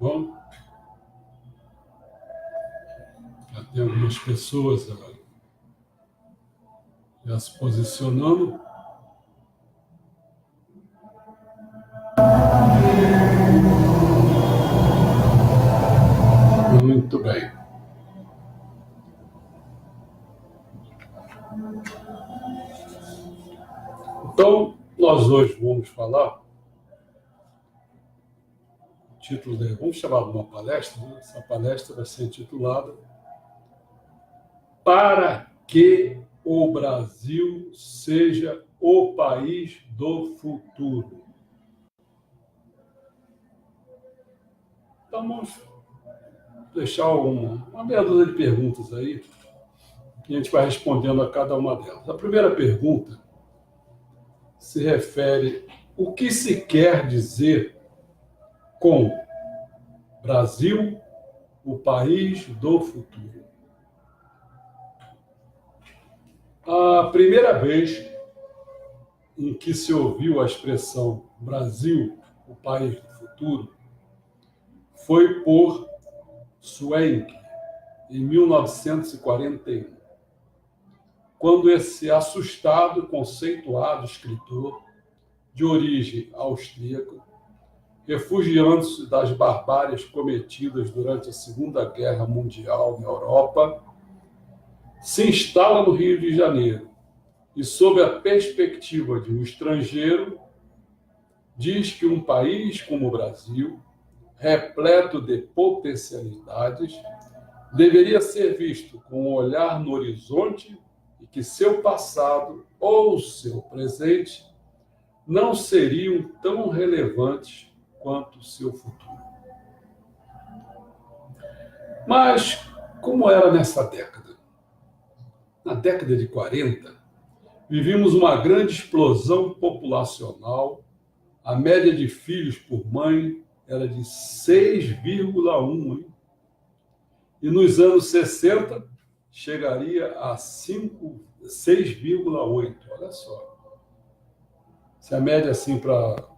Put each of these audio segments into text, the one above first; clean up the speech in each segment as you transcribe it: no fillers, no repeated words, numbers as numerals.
Bom, já tem algumas pessoas já se posicionando. Muito bem. Então, nós hoje vamos falar, o título vamos chamar de uma palestra, né? Essa palestra vai ser intitulada Para que o Brasil seja o país do futuro. Então, vamos deixar uma meia dúzia de perguntas aí, e a gente vai respondendo a cada uma delas. A primeira pergunta se refere o que se quer dizer com Brasil, o país do futuro. A primeira vez em que se ouviu a expressão Brasil, o país do futuro, foi por Schwenk, em 1941, quando esse assustado e conceituado escritor, de origem austríaca, refugiando-se das barbáries cometidas durante a Segunda Guerra Mundial na Europa, se instala no Rio de Janeiro e, sob a perspectiva de um estrangeiro, diz que um país como o Brasil, repleto de potencialidades, deveria ser visto com um olhar no horizonte e que seu passado ou seu presente não seriam tão relevantes quanto o seu futuro. Mas como era nessa década? Na década de 40, vivíamos uma grande explosão populacional. A média de filhos por mãe era de 6,1, e nos anos 60 chegaria a 6,8. Olha só. Se a média assim para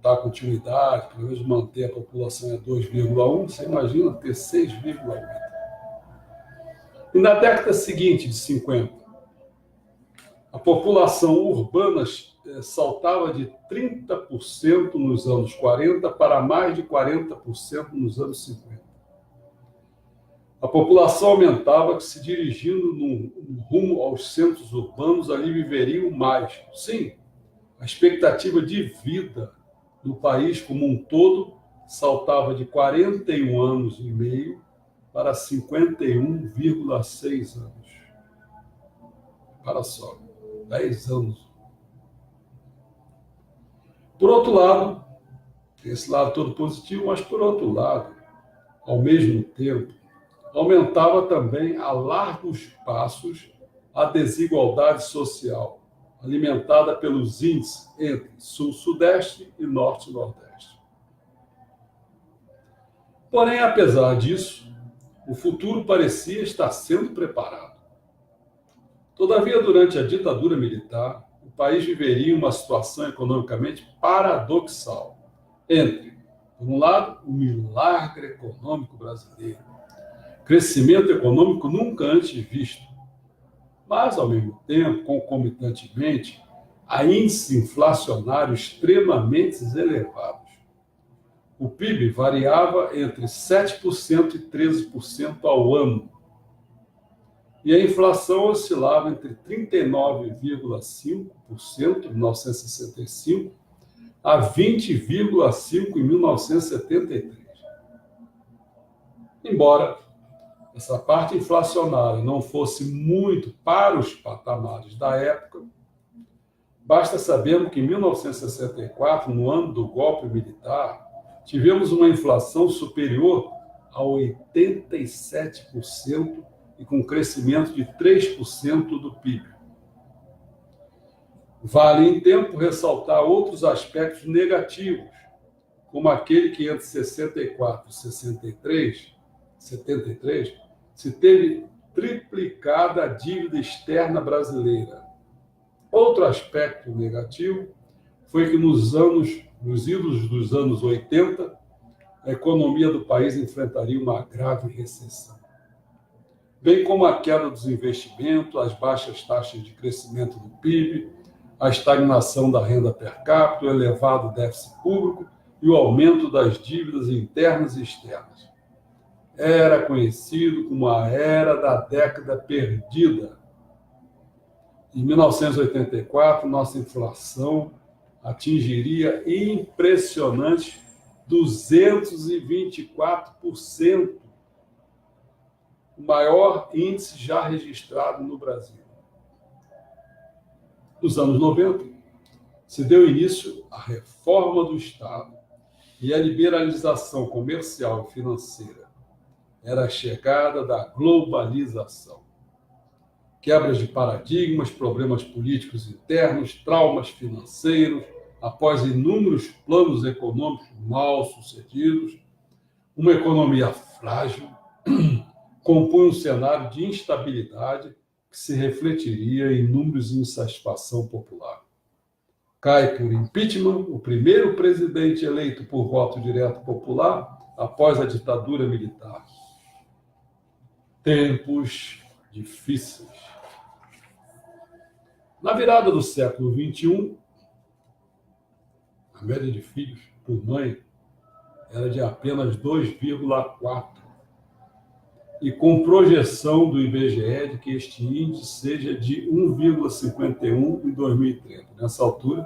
dar continuidade, pelo menos manter a população é 2,1, você imagina ter 6,8. E na década seguinte, de 50, a população urbana saltava de 30% nos anos 40 para mais de 40% nos anos 50. A população aumentava, se dirigindo no rumo aos centros urbanos, ali viveriam mais. Sim, a expectativa de vida no país como um todo saltava de 41 anos e meio para 51,6 anos. Para só, 10 anos. Por outro lado, esse lado todo positivo, mas por outro lado, ao mesmo tempo, aumentava também a largos passos a desigualdade social, alimentada pelos índices entre Sul-Sudeste e Norte-Nordeste. Porém, apesar disso, o futuro parecia estar sendo preparado. Todavia, durante a ditadura militar, o país viveria uma situação economicamente paradoxal entre, por um lado, o milagre econômico brasileiro, crescimento econômico nunca antes visto, mas, ao mesmo tempo, concomitantemente, a índices inflacionários extremamente elevados. O PIB variava entre 7% e 13% ao ano, e a inflação oscilava entre 39,5% em 1965 a 20,5% em 1973. Embora essa parte inflacionária não fosse muito para os patamares da época, basta sabermos que em 1964, no ano do golpe militar, tivemos uma inflação superior a 87% e com crescimento de 3% do PIB. Vale, em tempo, ressaltar outros aspectos negativos, como aquele que entre 64 e 73 se teve triplicada a dívida externa brasileira. Outro aspecto negativo foi que nos idos dos anos 80, a economia do país enfrentaria uma grave recessão, bem como a queda dos investimentos, as baixas taxas de crescimento do PIB, a estagnação da renda per capita, o elevado déficit público e o aumento das dívidas internas e externas. Era conhecido como a Era da Década Perdida. Em 1984, nossa inflação atingiria impressionantes 224%, o maior índice já registrado no Brasil. Nos anos 90, se deu início à reforma do Estado e a liberalização comercial e financeira. Era a chegada da globalização. Quebras de paradigmas, problemas políticos internos, traumas financeiros, após inúmeros planos econômicos mal sucedidos, uma economia frágil compõe um cenário de instabilidade que se refletiria em números de insatisfação popular. Cai por impeachment o primeiro presidente eleito por voto direto popular após a ditadura militar. Tempos difíceis. Na virada do século XXI, a média de filhos por mãe era de apenas 2,4. E com projeção do IBGE de que este índice seja de 1,51 em 2030. Nessa altura,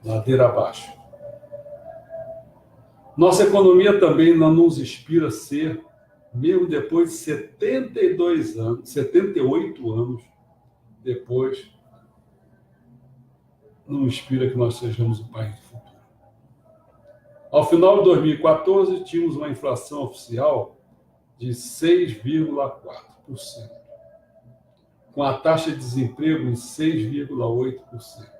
ladeira abaixo. Nossa economia também não nos inspira a ser, mesmo depois de 78 anos depois, não inspira que nós sejamos o país do futuro. Ao final de 2014, tínhamos uma inflação oficial de 6,4%, com a taxa de desemprego em 6,8%.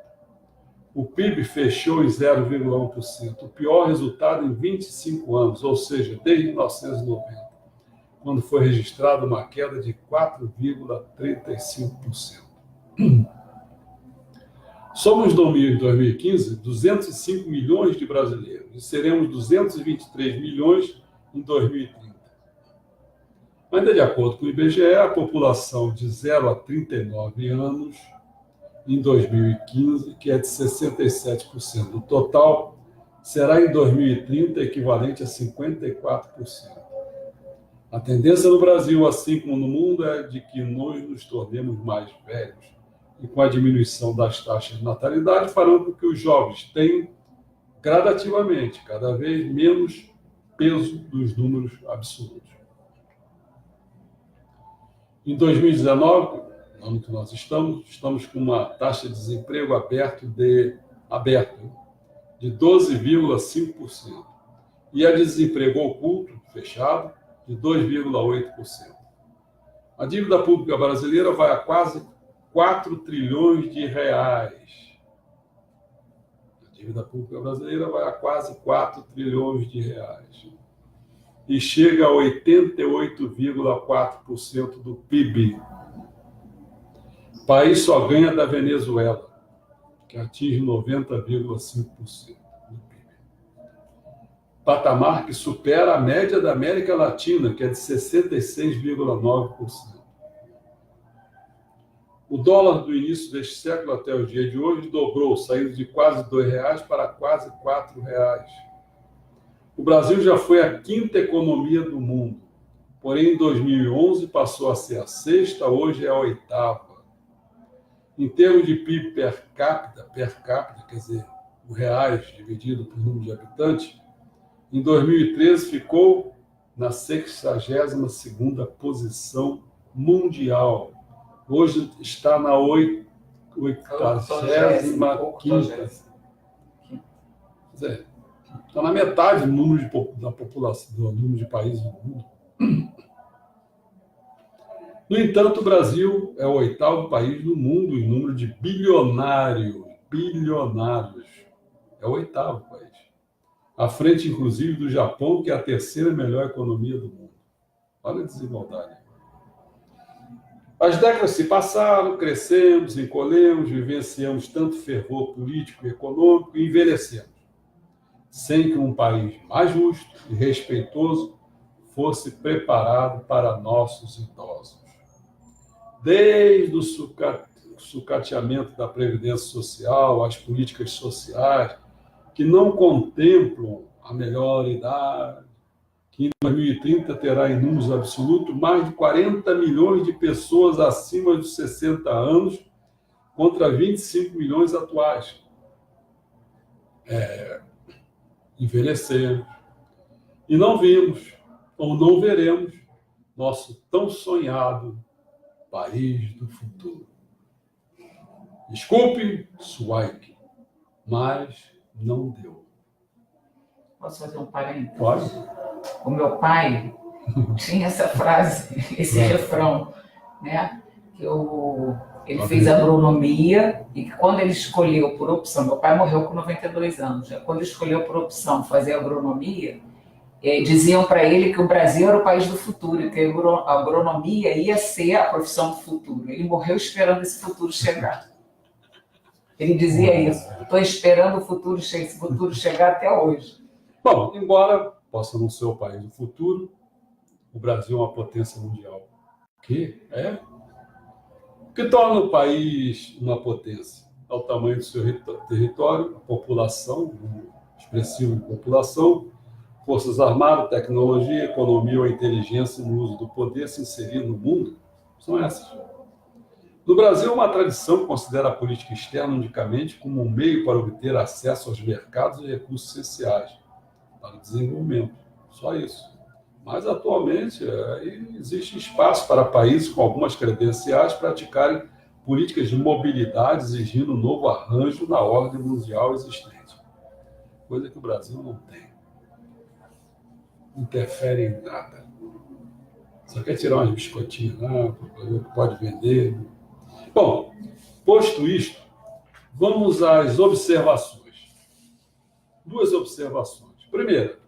O PIB fechou em 0,1%, o pior resultado em 25 anos, ou seja, desde 1990, quando foi registrada uma queda de 4,35%. Somos, no mês de 2015, 205 milhões de brasileiros e seremos 223 milhões em 2030. Ainda de acordo com o IBGE, a população de 0 a 39 anos em 2015, que é de 67%. O total será em 2030 equivalente a 54%. A tendência no Brasil, assim como no mundo, é de que nós nos tornemos mais velhos. E com a diminuição das taxas de natalidade, farão com que os jovens tenham gradativamente cada vez menos peso dos números absolutos. Em 2019, no ano que nós estamos com uma taxa de desemprego aberto de 12,5% e a de desemprego oculto, fechado, de 2,8%. A dívida pública brasileira vai a quase 4 trilhões de reais. A dívida pública brasileira vai a quase 4 trilhões de reais. E chega a 88,4% do PIB. O país só ganha da Venezuela, que atinge 90,5% do PIB. Patamar que supera a média da América Latina, que é de 66,9%. O dólar do início deste século até o dia de hoje dobrou, saindo de quase R$ 2 para quase R$ 4. O Brasil já foi a quinta economia do mundo, porém em 2011 passou a ser a sexta, hoje é a oitava. Em termos de PIB per capita, quer dizer, o reais dividido por número de habitantes, em 2013 ficou na 62ª posição mundial. Hoje está na 85ª. Quer dizer, está na metade do número da população, do número de países do mundo. No entanto, o Brasil é o 8º país do mundo em número de bilionários. É o 8º país. À frente, inclusive, do Japão, que é a terceira melhor economia do mundo. Olha a desigualdade. As décadas se passaram, crescemos, encolhemos, vivenciamos tanto fervor político e econômico e envelhecemos. sem que um país mais justo e respeitoso fosse preparado para nossos idosos. Desde o sucateamento da Previdência Social, as políticas sociais, que não contemplam a melhor idade, que em 2030 terá em números absolutos mais de 40 milhões de pessoas acima dos 60 anos, contra 25 milhões atuais. Envelhecemos. E não vimos, ou não veremos, nosso tão sonhado país do futuro. Desculpe, Suaik, mas não deu. Posso fazer um parênteses? Pode. O meu pai tinha essa frase, esse refrão, né? Ele fez agronomia e quando ele escolheu por opção, meu pai morreu com 92 anos, quando ele escolheu por opção fazer agronomia, diziam para ele que o Brasil era o país do futuro e que a agronomia ia ser a profissão do futuro. Ele morreu esperando esse futuro chegar. Ele dizia isso, estou esperando esse futuro chegar até hoje. Bom, embora possa não ser o país do futuro, o Brasil é uma potência mundial. O quê? O que torna o país uma potência? É o tamanho do seu território, a população, o expressivo de população, forças armadas, tecnologia, economia ou inteligência no uso do poder se inserir no mundo. São essas. No Brasil, uma tradição considera a política externa unicamente como um meio para obter acesso aos mercados e recursos essenciais para o desenvolvimento. Só isso. Mas, atualmente, existe espaço para países com algumas credenciais praticarem políticas de mobilidade, exigindo um novo arranjo na ordem mundial existente. Coisa que o Brasil não tem. Não interfere em nada. Só quer tirar umas biscoitinhas lá, pode vender. Bom, posto isto, vamos às observações. 2 observações. Primeira,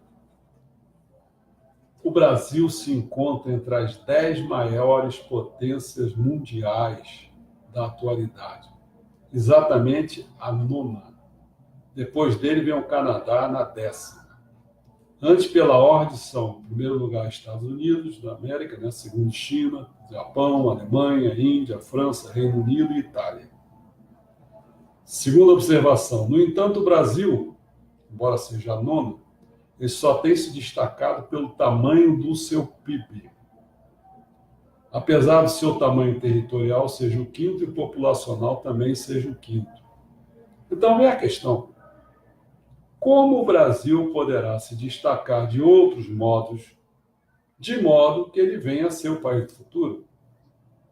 o Brasil se encontra entre as 10 maiores potências mundiais da atualidade. Exatamente a 9ª. Depois dele vem o Canadá na 10ª. Antes, pela ordem, são, em primeiro lugar, Estados Unidos da América, né? Segundo, China, Japão, Alemanha, Índia, França, Reino Unido e Itália. Segunda observação. No entanto, o Brasil, embora seja a 9ª, ele só tem se destacado pelo tamanho do seu PIB. Apesar do seu tamanho territorial seja o 5º e populacional também seja o 5º. Então, vem a questão. Como o Brasil poderá se destacar de outros modos, de modo que ele venha a ser o país do futuro?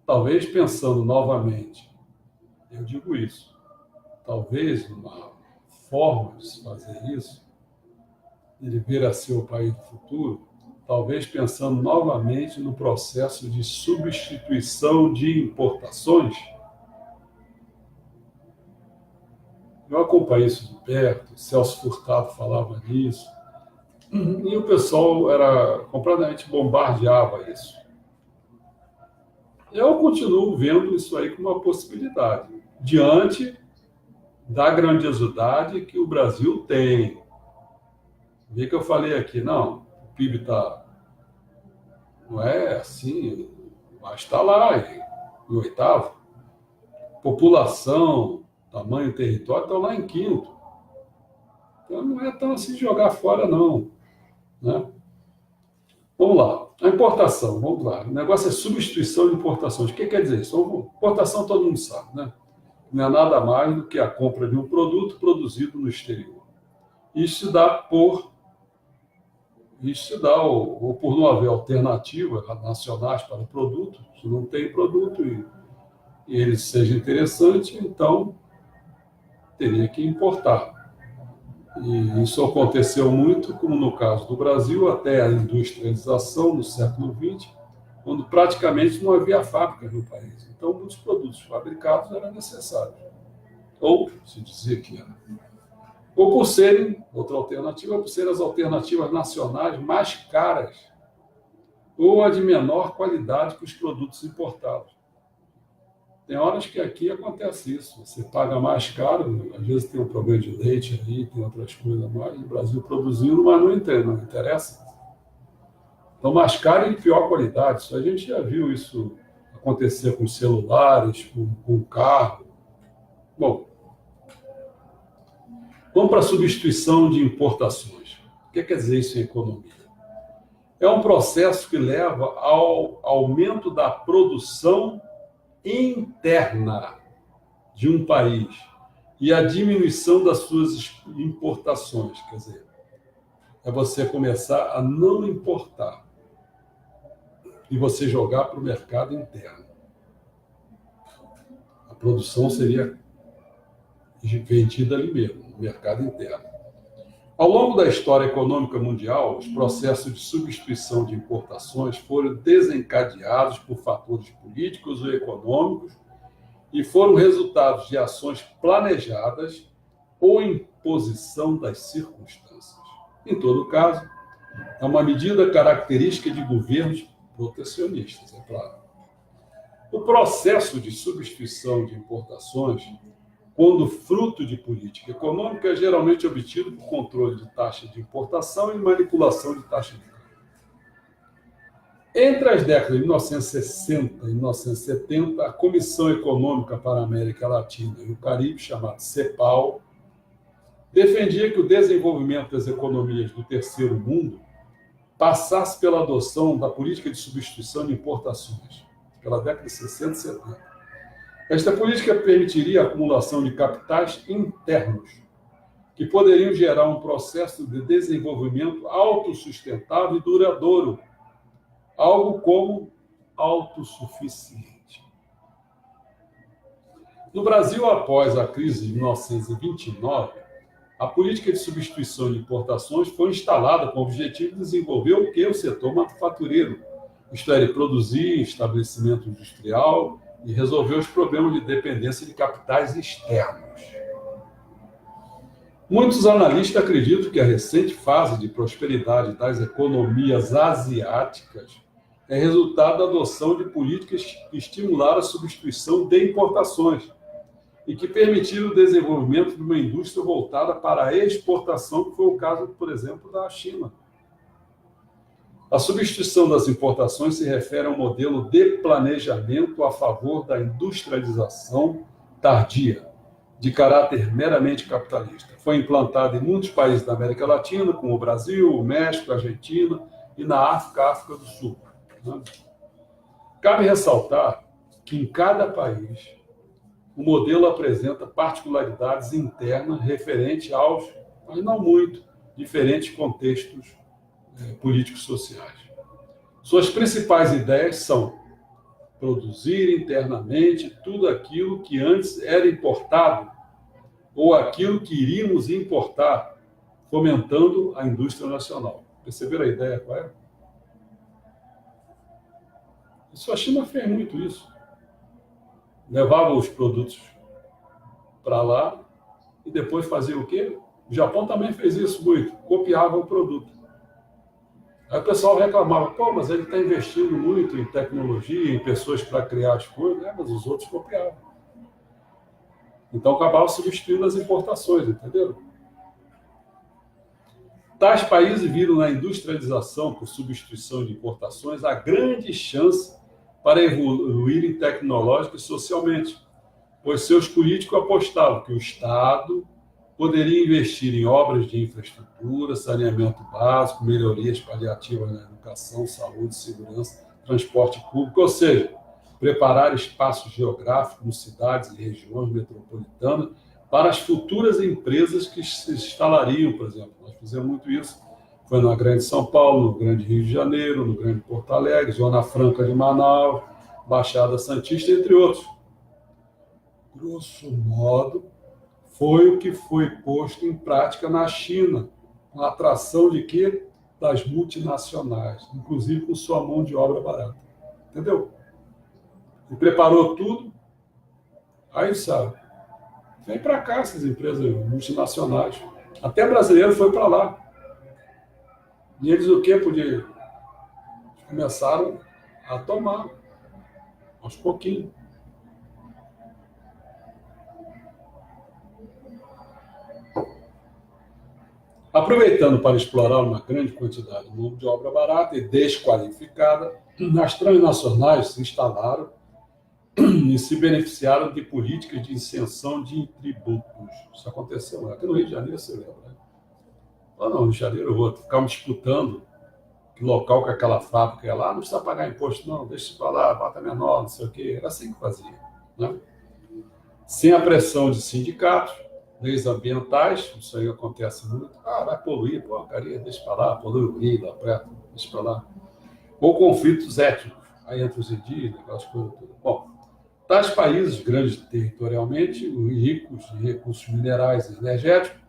Talvez pensando novamente, eu digo isso, talvez uma forma de se fazer isso, ele vir a ser o país do futuro, talvez pensando novamente no processo de substituição de importações. Eu acompanhei isso de perto, Celso Furtado falava nisso, e o pessoal completamente bombardeava isso. Eu continuo vendo isso aí como uma possibilidade, diante da grandiosidade que o Brasil tem. Vê que eu falei aqui, não, o PIB não é assim, mas está lá, em 8º. População, tamanho, território, estão lá em 5º. Então não é tão assim jogar fora, não. Né? Vamos lá. A importação, vamos lá. O negócio é substituição de importações. O que quer dizer isso? Importação todo mundo sabe, né? Não é nada mais do que a compra de um produto produzido no exterior. Isso se dá por não haver alternativas nacionais para o produto. Se não tem produto e ele seja interessante, então teria que importar. E isso aconteceu muito, como no caso do Brasil, até a industrialização no século XX, quando praticamente não havia fábricas no país. Então, muitos produtos fabricados eram necessários. Ou se dizia que era. Ou por serem, outra alternativa, por serem as alternativas nacionais mais caras, ou a de menor qualidade que os produtos importados. Tem horas que aqui acontece isso. Você paga mais caro, às vezes tem um problema de leite aí, tem outras coisas mais. O Brasil produzindo, mas não interessa. Então, mais caro e de pior qualidade. Isso a gente já viu isso acontecer com celulares, com carro. Bom, vamos para a substituição de importações. O que quer dizer isso em economia? É um processo que leva ao aumento da produção interna de um país e a diminuição das suas importações. Quer dizer, é você começar a não importar e você jogar para o mercado interno. A produção seria vendida ali mesmo, no mercado interno. Ao longo da história econômica mundial, os processos de substituição de importações foram desencadeados por fatores políticos ou econômicos e foram resultados de ações planejadas ou imposição das circunstâncias. Em todo caso, é uma medida característica de governos protecionistas, é claro. O processo de substituição de importações, quando fruto de política econômica, é geralmente obtido por controle de taxa de importação e manipulação de taxa de câmbio. Entre as décadas de 1960 e 1970, a Comissão Econômica para a América Latina e o Caribe, chamada CEPAL, defendia que o desenvolvimento das economias do terceiro mundo passasse pela adoção da política de substituição de importações, pela década de 60 e 70. Esta política permitiria a acumulação de capitais internos, que poderiam gerar um processo de desenvolvimento autossustentável e duradouro, algo como autossuficiente. No Brasil, após a crise de 1929, a política de substituição de importações foi instalada com o objetivo de desenvolver o que? O setor manufatureiro, isto é, produzir estabelecimento industrial e resolver os problemas de dependência de capitais externos. Muitos analistas acreditam que a recente fase de prosperidade das economias asiáticas é resultado da adoção de políticas que estimularam a substituição de importações e que permitiram o desenvolvimento de uma indústria voltada para a exportação, que foi o caso, por exemplo, da China. A substituição das importações se refere a um modelo de planejamento a favor da industrialização tardia, de caráter meramente capitalista. Foi implantado em muitos países da América Latina, como o Brasil, o México, a Argentina e na África do Sul. Cabe ressaltar que em cada país o modelo apresenta particularidades internas referentes aos, mas não muito, diferentes contextos políticos sociais. Suas principais ideias são produzir internamente tudo aquilo que antes era importado ou aquilo que iríamos importar, fomentando a indústria nacional. Perceberam a ideia qual é? Isso, a China fez muito isso. Levava os produtos para lá e depois fazia o quê? O Japão também fez isso muito, copiava o produto. Aí o pessoal reclamava, pô, mas ele está investindo muito em tecnologia, em pessoas para criar as coisas, mas os outros copiavam. Então acabava substituindo as importações, entendeu? Tais países viram na industrialização por substituição de importações a grande chance para evoluírem tecnológica e socialmente, pois seus políticos apostavam que o Estado poderia investir em obras de infraestrutura, saneamento básico, melhorias paliativas na educação, saúde, segurança, transporte público, ou seja, preparar espaços geográficos nas cidades e regiões metropolitanas para as futuras empresas que se instalariam, por exemplo. Nós fizemos muito isso. Foi na Grande São Paulo, no Grande Rio de Janeiro, no Grande Porto Alegre, Zona Franca de Manaus, Baixada Santista, entre outros. Grosso modo, foi o que foi posto em prática na China, com a atração de quê? Das multinacionais, inclusive com sua mão de obra barata. Entendeu? E preparou tudo, aí sabe, vem para cá essas empresas multinacionais. Até brasileiro foi para lá. E eles o quê? Começaram a tomar, aos pouquinhos. Aproveitando para explorar uma grande quantidade de mão de obra barata e desqualificada, as transnacionais se instalaram e se beneficiaram de políticas de isenção de tributos. Isso aconteceu aqui no Rio de Janeiro, você lembra, né? Ou não, no Rio de Janeiro ou outro, ficavam disputando que local que aquela fábrica ia lá, não precisa pagar imposto não, deixa isso para lá, bota menor, não sei o quê. Era assim que fazia, né? Sem a pressão de sindicatos, leis ambientais, isso aí acontece muito. Vai poluir, porcaria, deixa para lá, polui o rio, lá perto, deixa para lá. Ou conflitos étnicos, aí entre os indígenas, aquelas coisas todas. Bom, tais países grandes territorialmente, ricos em recursos minerais e energéticos,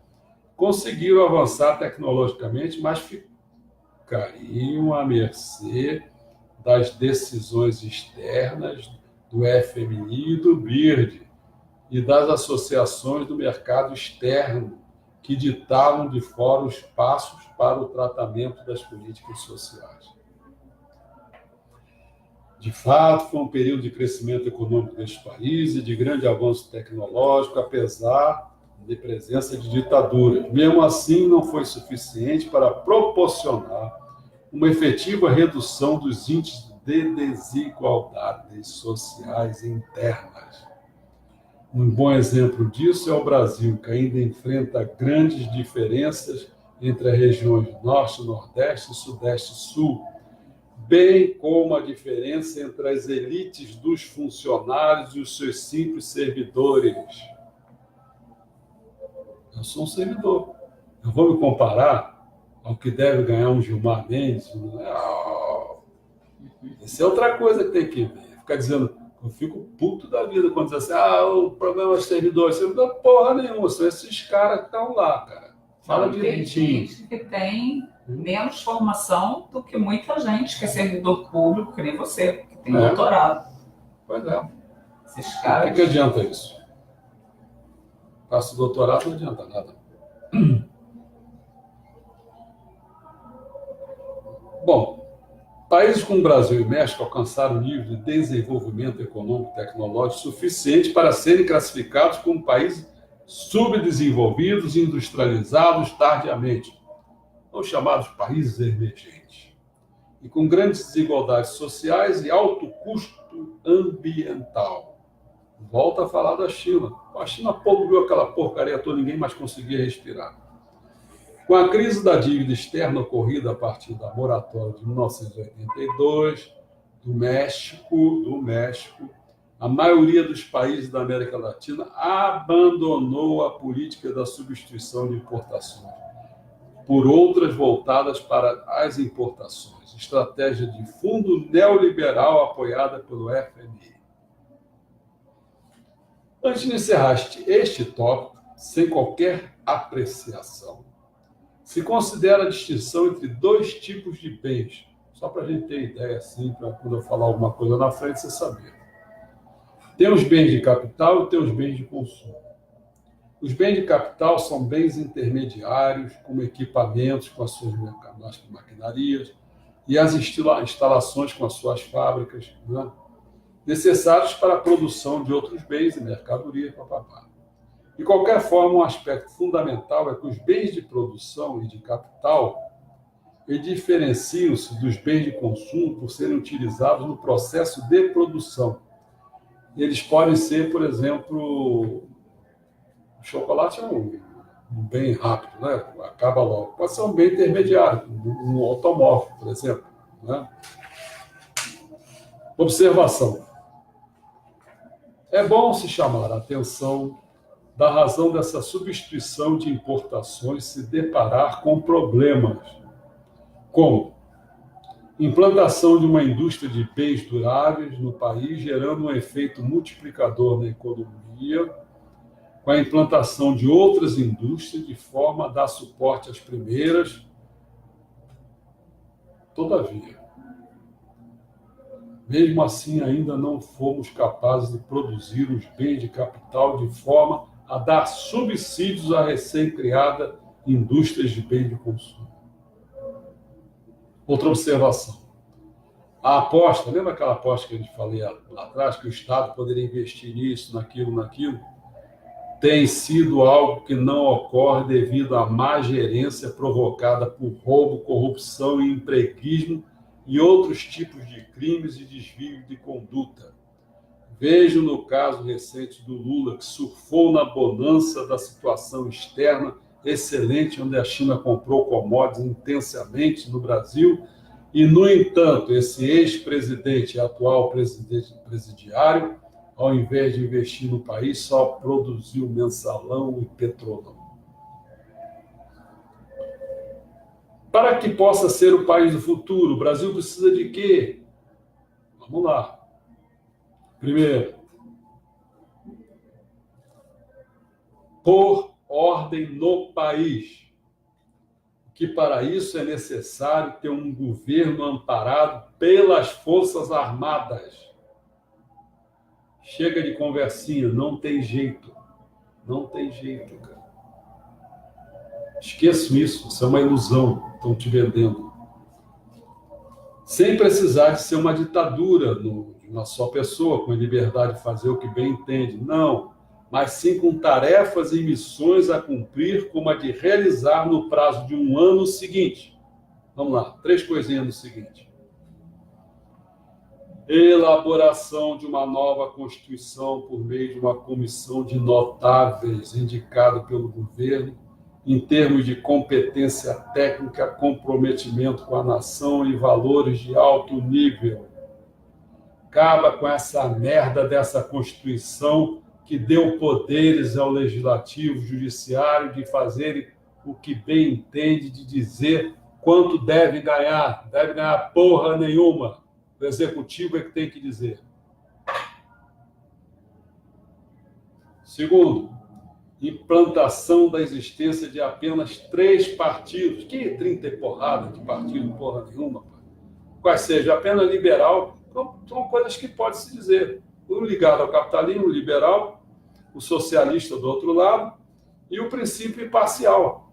conseguiram avançar tecnologicamente, mas ficariam à mercê das decisões externas do FMI e do BIRD e das associações do mercado externo, que ditavam de fora os passos para o tratamento das políticas sociais. De fato, foi um período de crescimento econômico destes países, de grande avanço tecnológico, apesar de presença de ditaduras. Mesmo assim, não foi suficiente para proporcionar uma efetiva redução dos índices de desigualdades sociais internas. Um bom exemplo disso é o Brasil, que ainda enfrenta grandes diferenças entre as regiões Norte, Nordeste, Sudeste e Sul, bem como a diferença entre as elites dos funcionários e os seus simples servidores. Eu sou um servidor. Eu vou me comparar ao que deve ganhar um Gilmar Mendes? Isso é outra coisa que tem que ver. Ficar dizendo, eu fico puto da vida quando diz assim, o problema é servidor. Servidor, porra nenhuma, são esses caras que estão lá, cara. Fala direitinho. Tem gente que tem menos formação do que muita gente que é servidor público, que nem você, que tem doutorado. Pois é. Esses caras... O que adianta isso? Faço doutorado, não adianta nada. Bom, países como o Brasil e México alcançaram um nível de desenvolvimento econômico e tecnológico suficiente para serem classificados como países subdesenvolvidos e industrializados tardiamente, os chamados países emergentes, e com grandes desigualdades sociais e alto custo ambiental. Volta a falar da China. A China poluiu aquela porcaria toda, ninguém mais conseguia respirar. Com a crise da dívida externa ocorrida a partir da moratória de 1982, do México, a maioria dos países da América Latina abandonou a política da substituição de importações por outras voltadas para as importações, estratégia de fundo neoliberal apoiada pelo FMI. Antes de encerrar este tópico, sem qualquer apreciação, se considera a distinção entre dois tipos de bens, só para a gente ter ideia, assim, para quando eu falar alguma coisa na frente, você saber. Tem os bens de capital e tem os bens de consumo. Os bens de capital são bens intermediários, como equipamentos com as suas maquinarias e as instalações com as suas fábricas, né, necessários para a produção de outros bens e mercadorias, papapá. De qualquer forma, um aspecto fundamental é que os bens de produção e de capital diferenciam-se dos bens de consumo por serem utilizados no processo de produção. Eles podem ser, por exemplo, o chocolate é um bem rápido, né? Acaba logo. Pode ser um bem intermediário, um automóvel, por exemplo, né? Observação. É bom se chamar a atenção da razão dessa substituição de importações se deparar com problemas, como implantação de uma indústria de bens duráveis no país, gerando um efeito multiplicador na economia, com a implantação de outras indústrias de forma a dar suporte às primeiras. Todavia, mesmo assim, ainda não fomos capazes de produzir os bens de capital de forma a dar subsídios à recém-criada indústrias de bens de consumo. Outra observação. A aposta, lembra aquela aposta que a gente falei lá atrás, que o Estado poderia investir nisso, naquilo, tem sido algo que não ocorre devido à má gerência provocada por roubo, corrupção e empreguismo e outros tipos de crimes e desvio de conduta. Vejo no caso recente do Lula, que surfou na bonança da situação externa excelente, onde a China comprou commodities intensamente no Brasil, e, no entanto, esse ex-presidente e atual presidente presidiário, ao invés de investir no país, só produziu mensalão e petrolão. Para que possa ser o país do futuro, o Brasil precisa de quê? Vamos lá. Primeiro, pôr ordem no país. Que para isso é necessário ter um governo amparado pelas Forças Armadas. Chega de conversinha, não tem jeito. Não tem jeito, cara. Esqueço isso, isso é uma ilusão, estão te vendendo. Sem precisar de ser uma ditadura de uma só pessoa, com a liberdade de fazer o que bem entende. Não, mas sim com tarefas e missões a cumprir, como a de realizar no prazo de um ano o seguinte. Vamos lá, 3 coisinhas no seguinte. Elaboração de uma nova Constituição por meio de uma comissão de notáveis indicada pelo governo, em termos de competência técnica, comprometimento com a nação e valores de alto nível. Acaba com essa merda dessa Constituição que deu poderes ao Legislativo, Judiciário, de fazerem o que bem entende, de dizer quanto deve ganhar. Deve ganhar porra nenhuma. O Executivo é que tem que dizer. Segundo, implantação da existência de apenas 3 partidos. Que 30 e porrada de partido, porra nenhuma. Quais seja, apenas liberal, são coisas que pode-se dizer. O ligado ao capitalismo, o liberal, o socialista do outro lado e o princípio imparcial.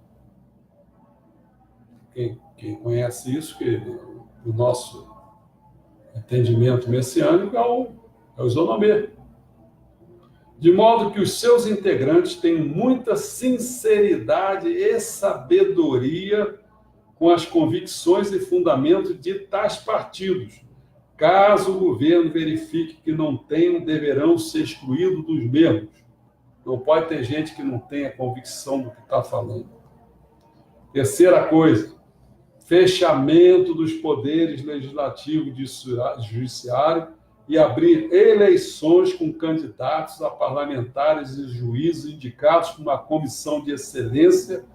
Quem conhece isso, que o nosso entendimento messiânico é o isonomê. De modo que os seus integrantes tenham muita sinceridade e sabedoria com as convicções e fundamentos de tais partidos. Caso o governo verifique que não tenham, deverão ser excluídos dos mesmos. Não pode ter gente que não tenha convicção do que está falando. Terceira coisa, fechamento dos poderes legislativo e judiciário e abrir eleições com candidatos a parlamentares e juízes indicados por uma comissão de excelência,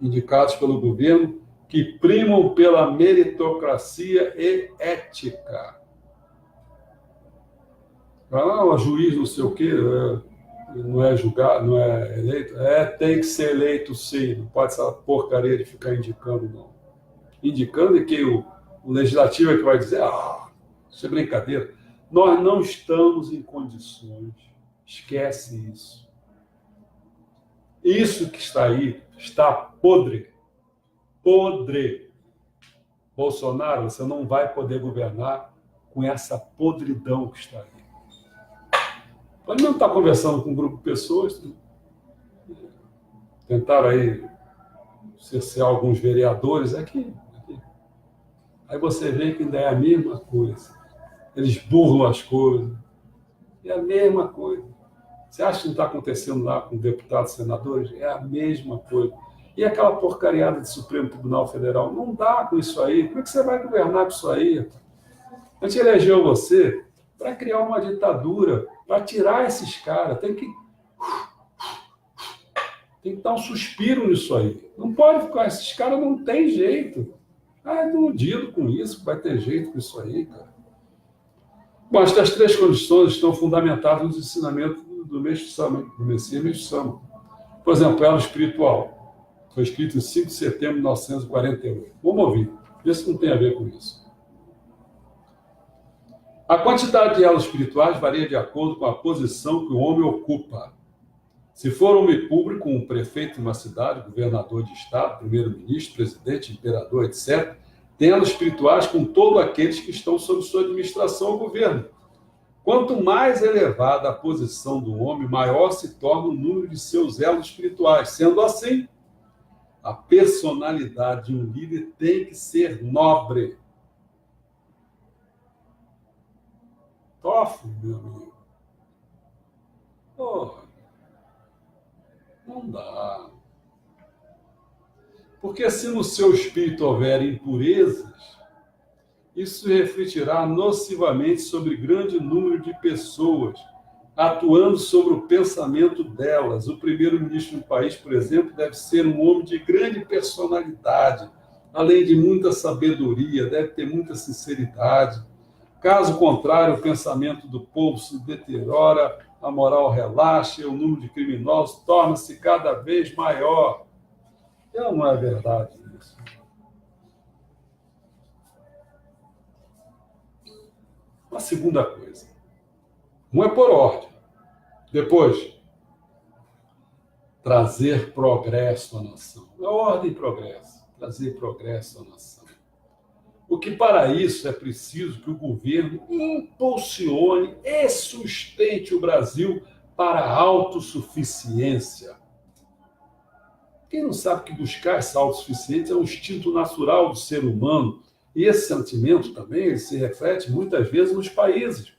indicados pelo governo, que primam pela meritocracia e ética. O juiz não sei o quê, não é julgado, não é eleito. Tem que ser eleito sim, não pode essa porcaria de ficar indicando, não. Indicando que o legislativo é que vai dizer, isso é brincadeira. Nós não estamos em condições, esquece isso. Isso que está aí está podre. Podre. Bolsonaro, você não vai poder governar com essa podridão que está aí. Pode não estar conversando com um grupo de pessoas, tentaram aí cercear alguns vereadores aqui. Aí você vê que ainda é a mesma coisa. Eles burlam as coisas. É a mesma coisa. Você acha que não está acontecendo lá com deputados e senadores? É a mesma coisa. E aquela porcariada de Supremo Tribunal Federal? Não dá com isso aí. Como é que você vai governar com isso aí? A gente elegeu você para criar uma ditadura, para tirar esses caras. Tem que dar um suspiro nisso aí. Não pode ficar. Esses caras não tem jeito. É iludido com isso, vai ter jeito com isso aí, cara. Bom, estas 3 condições estão fundamentadas nos ensinamentos do Messias Mestre Sama. Por exemplo, elo espiritual. Foi escrito em 5 de setembro de 1948. Vamos ouvir. Isso não tem a ver com isso. A quantidade de elos espirituais varia de acordo com a posição que o homem ocupa. Se for homem público, um prefeito de uma cidade, governador de estado, primeiro-ministro, presidente, imperador, etc., tem elos espirituais com todos aqueles que estão sob sua administração ou governo. Quanto mais elevada a posição do homem, maior se torna o número de seus elos espirituais. Sendo assim, a personalidade de um líder tem que ser nobre. Toffoli, meu amigo. Porra, não dá. Porque se no seu espírito houver impurezas, isso refletirá nocivamente sobre grande número de pessoas, atuando sobre o pensamento delas. O primeiro-ministro do país, por exemplo, deve ser um homem de grande personalidade, além de muita sabedoria, deve ter muita sinceridade. Caso contrário, o pensamento do povo se deteriora, a moral relaxa, o número de criminosos torna-se cada vez maior. Não é verdade isso. Uma segunda coisa. Um é por ordem. Depois, trazer progresso à nação. É ordem e progresso. Trazer progresso à nação. O que para isso é preciso que o governo impulsione e sustente o Brasil para a autossuficiência. Quem não sabe que buscar essa autossuficiência é um instinto natural do ser humano. E esse sentimento também ele se reflete muitas vezes nos países.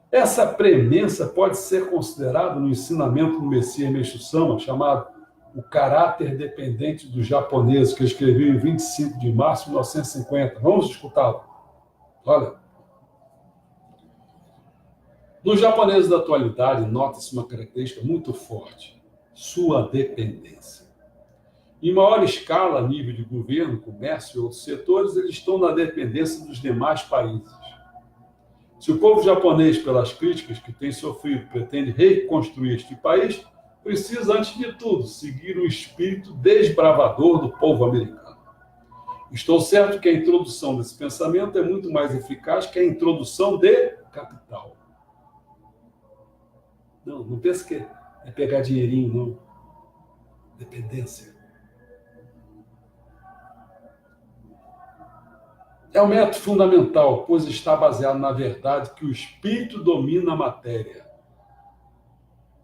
Essa premência pode ser considerada no ensinamento do Messias Meixo Sama, chamado O Caráter Dependente dos Japoneses, que escreveu em 25 de março de 1950. Vamos escutá-lo. Olha. Nos japoneses da atualidade, nota-se uma característica muito forte: sua dependência. Em maior escala, a nível de governo, comércio e outros setores, eles estão na dependência dos demais países. Se o povo japonês, pelas críticas que tem sofrido, pretende reconstruir este país, precisa, antes de tudo, seguir o espírito desbravador do povo americano. Estou certo que a introdução desse pensamento é muito mais eficaz que a introdução de capital. Não pensa que é pegar dinheirinho, não. Dependência. É um método fundamental, pois está baseado na verdade que o espírito domina a matéria.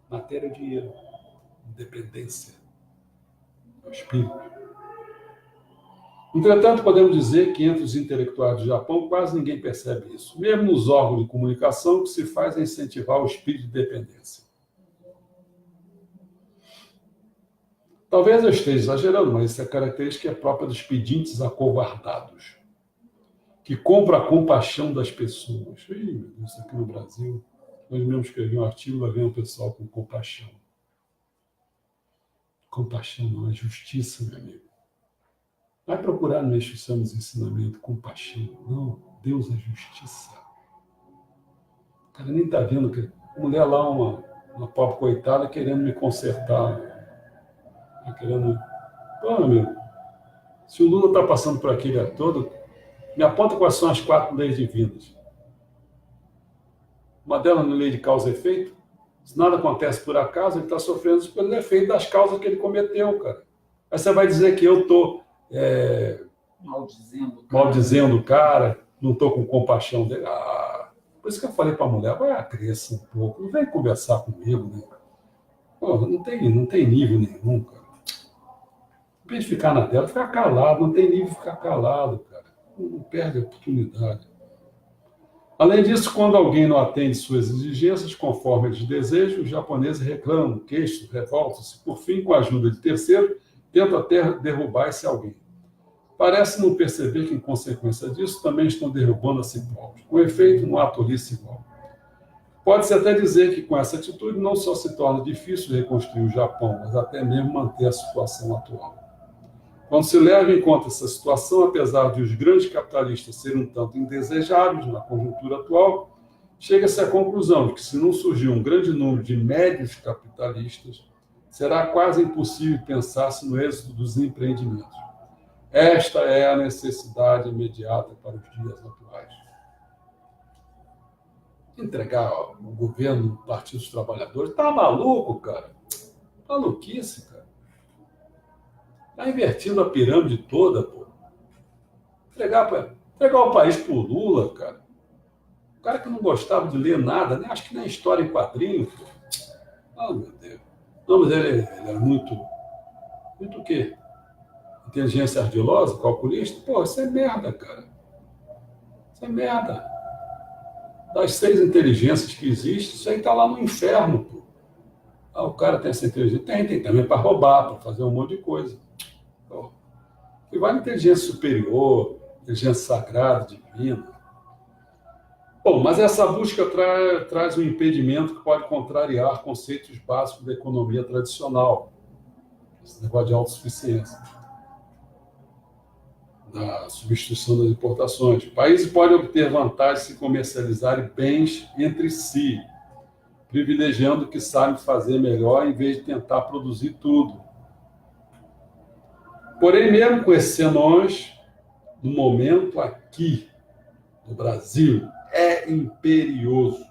Matéria é dinheiro. Dependência. É o espírito. Entretanto, podemos dizer que entre os intelectuais do Japão quase ninguém percebe isso. Mesmo nos órgãos de comunicação, o que se faz é incentivar o espírito de dependência. Talvez eu esteja exagerando, mas essa característica é própria dos pedintes acovardados, que compra a compaixão das pessoas. Ih, meu Deus, isso aqui no Brasil, hoje mesmo escrevi um artigo, vai ver um pessoal com compaixão. Compaixão não é justiça, meu amigo. Vai procurar no Meixo Sama os ensinamentos, compaixão. Não, Deus é justiça. O cara nem está vendo que a mulher lá, uma pobre coitada, querendo me consertar. Querendo... Pô, meu amigo, se o Lula está passando por aquele todo, me aponta quais são as 4 leis divinas. Uma delas na lei de causa e efeito. Se nada acontece por acaso, ele está sofrendo pelo efeito das causas que ele cometeu, cara. Aí você vai dizer que eu estou maldizendo o cara, não estou com compaixão dele. Por isso que eu falei para a mulher, vai crescer um pouco, não vem conversar comigo, né? Pô, não tem nível nenhum, cara. Em vez de ficar na tela, ficar calado, não tem nível de ficar calado, cara. Não perde a oportunidade. Além disso, quando alguém não atende suas exigências conforme eles desejam, os japoneses reclamam, queixam, revoltam-se, por fim, com a ajuda de terceiro, tentam até derrubar esse alguém. Parece não perceber que, em consequência disso, também estão derrubando a si próprios. Com efeito, não há tolice igual. Pode-se até dizer que, com essa atitude, não só se torna difícil reconstruir o Japão, mas até mesmo manter a situação atual. Quando se leva em conta essa situação, apesar de os grandes capitalistas serem um tanto indesejáveis na conjuntura atual, chega-se à conclusão de que, se não surgir um grande número de médios capitalistas, será quase impossível pensar-se no êxito dos empreendimentos. Esta é a necessidade imediata para os dias atuais. Entregar o governo do Partido dos Trabalhadores, tá maluco, cara? Maluquice, cara. Está invertindo a pirâmide toda, pô. Entregar o país pro Lula, cara. cara que não gostava de ler nada, né? Acho que nem história em quadrinho. Pô. Ah, meu Deus. Não, mas ele era muito o quê? Inteligência ardilosa, calculista? Pô, isso é merda, cara. Isso é merda. Das 6 inteligências que existem, isso aí tá lá no inferno, pô. Ah, o cara tem essa inteligência. Tem também para roubar, para fazer um monte de coisa. Pô. E vai na inteligência superior, inteligência sagrada, divina. Bom, mas essa busca traz um impedimento que pode contrariar conceitos básicos da economia tradicional. Esse negócio de autossuficiência, da substituição das importações. Países podem obter vantagens se comercializarem bens entre si, privilegiando o que sabem fazer melhor em vez de tentar produzir tudo. Porém, mesmo com esses senões, no momento aqui, no Brasil, é imperioso,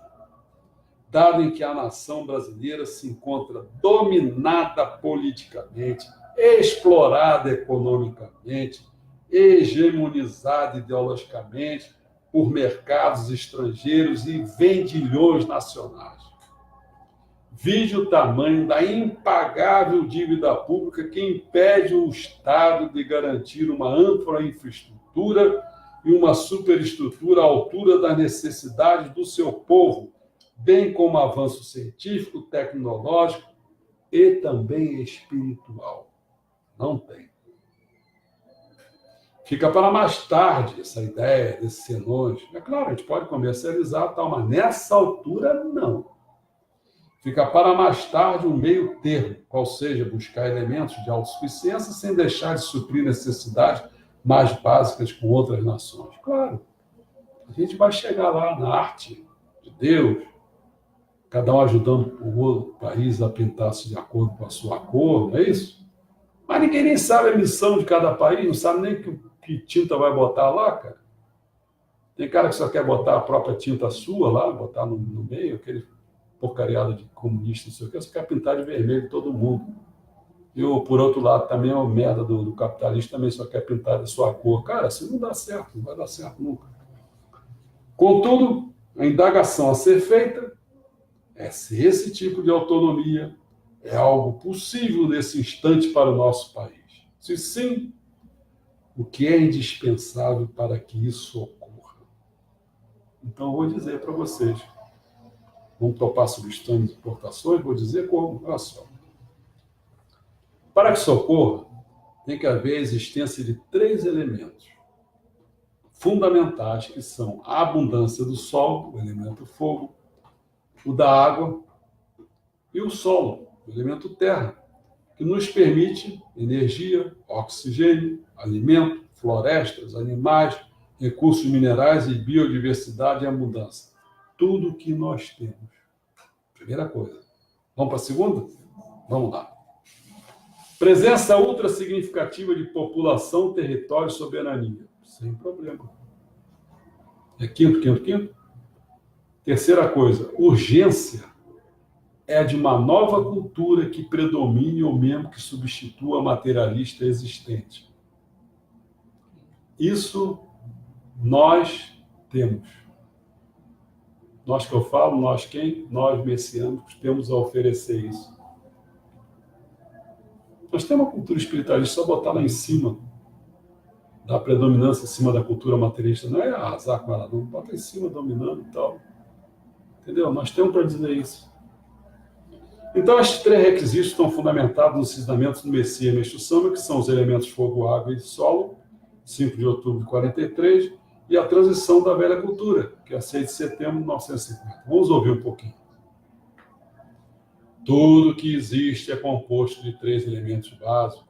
dado em que a nação brasileira se encontra dominada politicamente, explorada economicamente, hegemonizada ideologicamente por mercados estrangeiros e vendilhões nacionais. Vide o tamanho da impagável dívida pública que impede o Estado de garantir uma ampla infraestrutura e uma superestrutura à altura das necessidades do seu povo, bem como avanço científico, tecnológico e também espiritual. Não tem. Fica para mais tarde essa ideia desses senões. É claro, a gente pode comercializar, tal, mas nessa altura, não. Fica para mais tarde um meio termo, qual seja buscar elementos de autossuficiência sem deixar de suprir necessidades mais básicas com outras nações. Claro, a gente vai chegar lá na arte de Deus, cada um ajudando o outro país a pintar-se de acordo com a sua cor, não é isso? Mas ninguém nem sabe a missão de cada país, não sabe nem que tinta vai botar lá, cara. Tem cara que só quer botar a própria tinta sua lá, botar no meio, aquele porcariado de comunista, não sei o que, só quer pintar de vermelho todo mundo. E, por outro lado, também é uma merda do capitalista, também só quer pintar de sua cor. Cara, assim não dá certo, não vai dar certo nunca. Contudo, a indagação a ser feita é se esse tipo de autonomia é algo possível nesse instante para o nosso país. Se sim, o que é indispensável para que isso ocorra? Então, eu vou dizer para vocês. Vamos topar substituições de importações, vou dizer como. Olha só. Para que isso ocorra, tem que haver a existência de 3 elementos fundamentais, que são a abundância do sol, o elemento fogo, o da água e o solo, o elemento terra, que nos permite energia, oxigênio, alimento, florestas, animais, recursos minerais e biodiversidade em abundância. Tudo o que nós temos. Primeira coisa. Vamos para a segunda? Vamos lá. Presença ultra significativa de população, território e soberania. Sem problema. É quinto. Terceira coisa. Urgência é a de uma nova cultura que predomine ou mesmo que substitua a materialista existente. Isso nós temos. Nós que eu falo, nós quem? Nós messiânicos temos a oferecer isso. Nós temos uma cultura espiritualista, só botar lá em cima, da predominância em cima da cultura materialista, não é arrasar com ela, não, bota em cima, dominando e tal. Entendeu? Nós temos para dizer isso. Então, estes 3 requisitos estão fundamentados nos ensinamentos do Messias Meixo Sama, que são os elementos fogo, água e solo, 5 de outubro de 43, e a transição da velha cultura, que é 6 de setembro de 1950. Vamos ouvir um pouquinho. Tudo que existe é composto de 3 elementos básicos.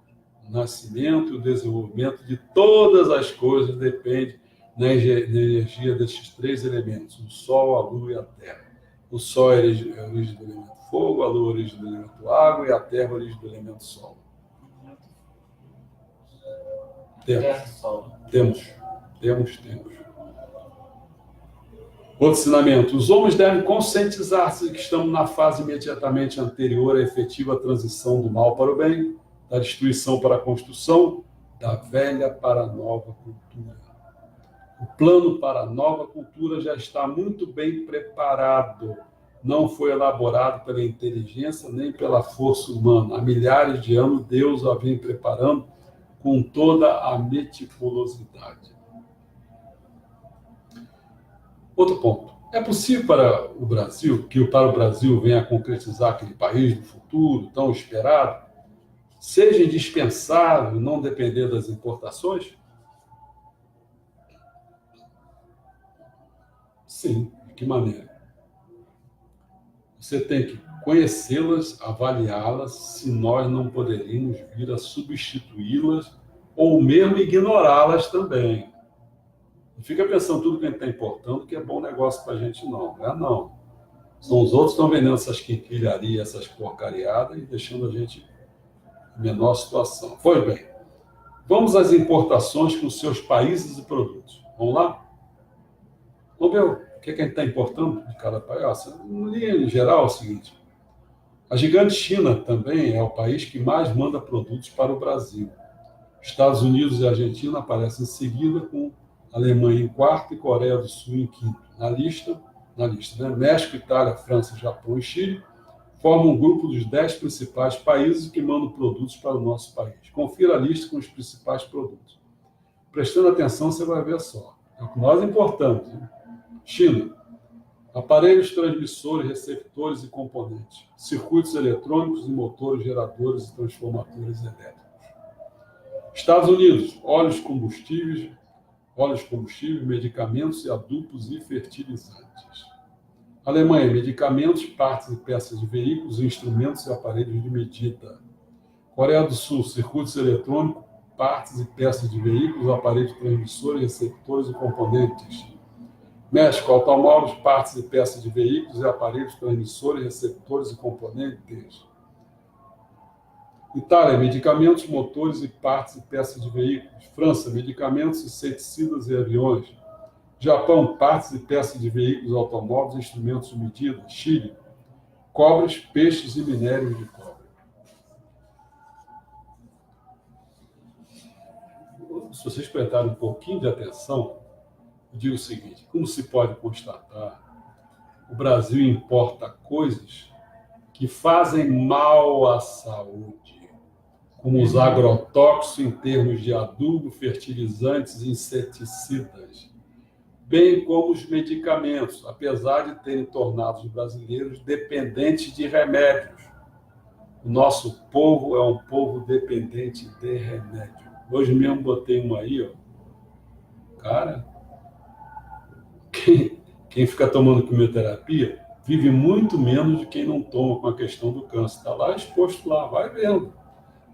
O nascimento e o desenvolvimento de todas as coisas depende da energia destes 3 elementos, o Sol, a Lua e a Terra. O Sol é a origem do elemento fogo, a Lua é a origem do elemento água e a Terra é a origem do elemento Sol. Temos. Outro ensinamento. Os homens devem conscientizar-se de que estamos na fase imediatamente anterior à efetiva transição do mal para o bem, da destruição para a construção, da velha para a nova cultura. O plano para a nova cultura já está muito bem preparado. Não foi elaborado pela inteligência nem pela força humana. Há milhares de anos, Deus a vem preparando com toda a meticulosidade. Outro ponto. É possível para o Brasil, que para o Brasil venha a concretizar aquele país do futuro tão esperado, seja indispensável não depender das importações? Sim. De que maneira? Você tem que conhecê-las, avaliá-las, se nós não poderíamos vir a substituí-las ou mesmo ignorá-las também. Não fica pensando tudo que a gente está importando que é bom negócio para a gente, não. Não é não. São os outros que estão vendendo essas quinquilharias, essas porcariadas e deixando a gente em menor situação. Pois bem, vamos às importações com seus países e produtos. Vamos lá? Vamos ver o que a gente está importando de cada país. Em geral, é o seguinte. A gigante China também é o país que mais manda produtos para o Brasil. Estados Unidos e Argentina aparecem em seguida, com Alemanha em quarto e Coreia do Sul em quinto. Na lista, né? México, Itália, França, Japão e Chile formam um grupo dos 10 principais países que mandam produtos para o nosso país. Confira a lista com os principais produtos. Prestando atenção, você vai ver só. É o que nós importamos. Né? China. Aparelhos, transmissores, receptores e componentes. Circuitos eletrônicos e motores, geradores e transformadores elétricos. Estados Unidos. Óleos combustíveis, medicamentos e adubos e fertilizantes. Alemanha. Medicamentos, partes e peças de veículos, instrumentos e aparelhos de medida. Coreia do Sul. Circuitos eletrônicos, partes e peças de veículos, aparelhos transmissores, receptores e componentes. México, automóveis, partes e peças de veículos e aparelhos transmissores, receptores e componentes. Itália, medicamentos, motores e partes e peças de veículos. França, medicamentos, inseticidas e aviões. Japão, partes e peças de veículos, automóveis, instrumentos de medida. Chile, cobres, peixes e minérios de cobre. Se vocês prestarem um pouquinho de atenção, eu digo o seguinte, como se pode constatar, o Brasil importa coisas que fazem mal à saúde, como os agrotóxicos em termos de adubo, fertilizantes e inseticidas, bem como os medicamentos, apesar de terem tornado os brasileiros dependentes de remédios. O nosso povo é um povo dependente de remédio. Hoje mesmo botei uma aí, ó. Cara, quem fica tomando quimioterapia vive muito menos de quem não toma com a questão do câncer. Está lá exposto lá, vai vendo.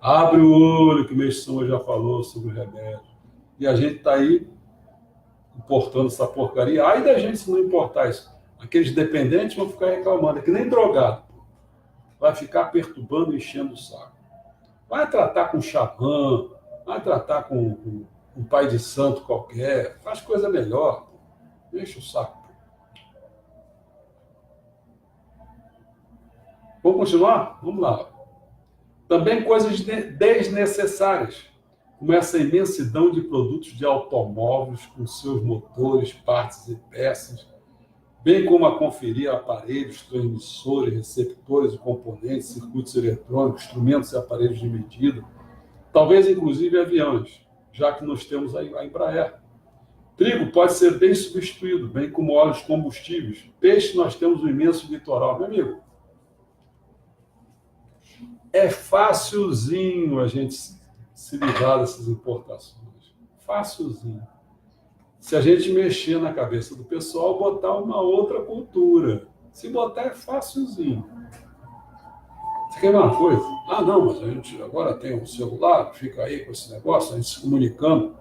Abre o olho, que o Meixão já falou sobre o remédio. E a gente está aí importando essa porcaria. Ai da gente se não importar isso. Aqueles dependentes vão ficar reclamando. É que nem drogado. Vai ficar perturbando e enchendo o saco. Vai tratar com xamã, vai tratar com um pai de santo qualquer. Faz coisa melhor. Enche o saco. Vamos continuar? Vamos lá. Também coisas desnecessárias, como essa imensidão de produtos de automóveis com seus motores, partes e peças, bem como a conferir aparelhos, transmissores, receptores e componentes, circuitos eletrônicos, instrumentos e aparelhos de medida, talvez inclusive aviões, já que nós temos a Embraer. Trigo pode ser bem substituído, bem como óleos combustíveis. Peixe, nós temos um imenso litoral. Meu amigo, é facilzinho a gente se livrar dessas importações. Facilzinho. Se a gente mexer na cabeça do pessoal, botar uma outra cultura. Se botar, é facilzinho. Você quer ver uma coisa? Ah, não, mas a gente agora tem um celular, fica aí com esse negócio, a gente se comunicando.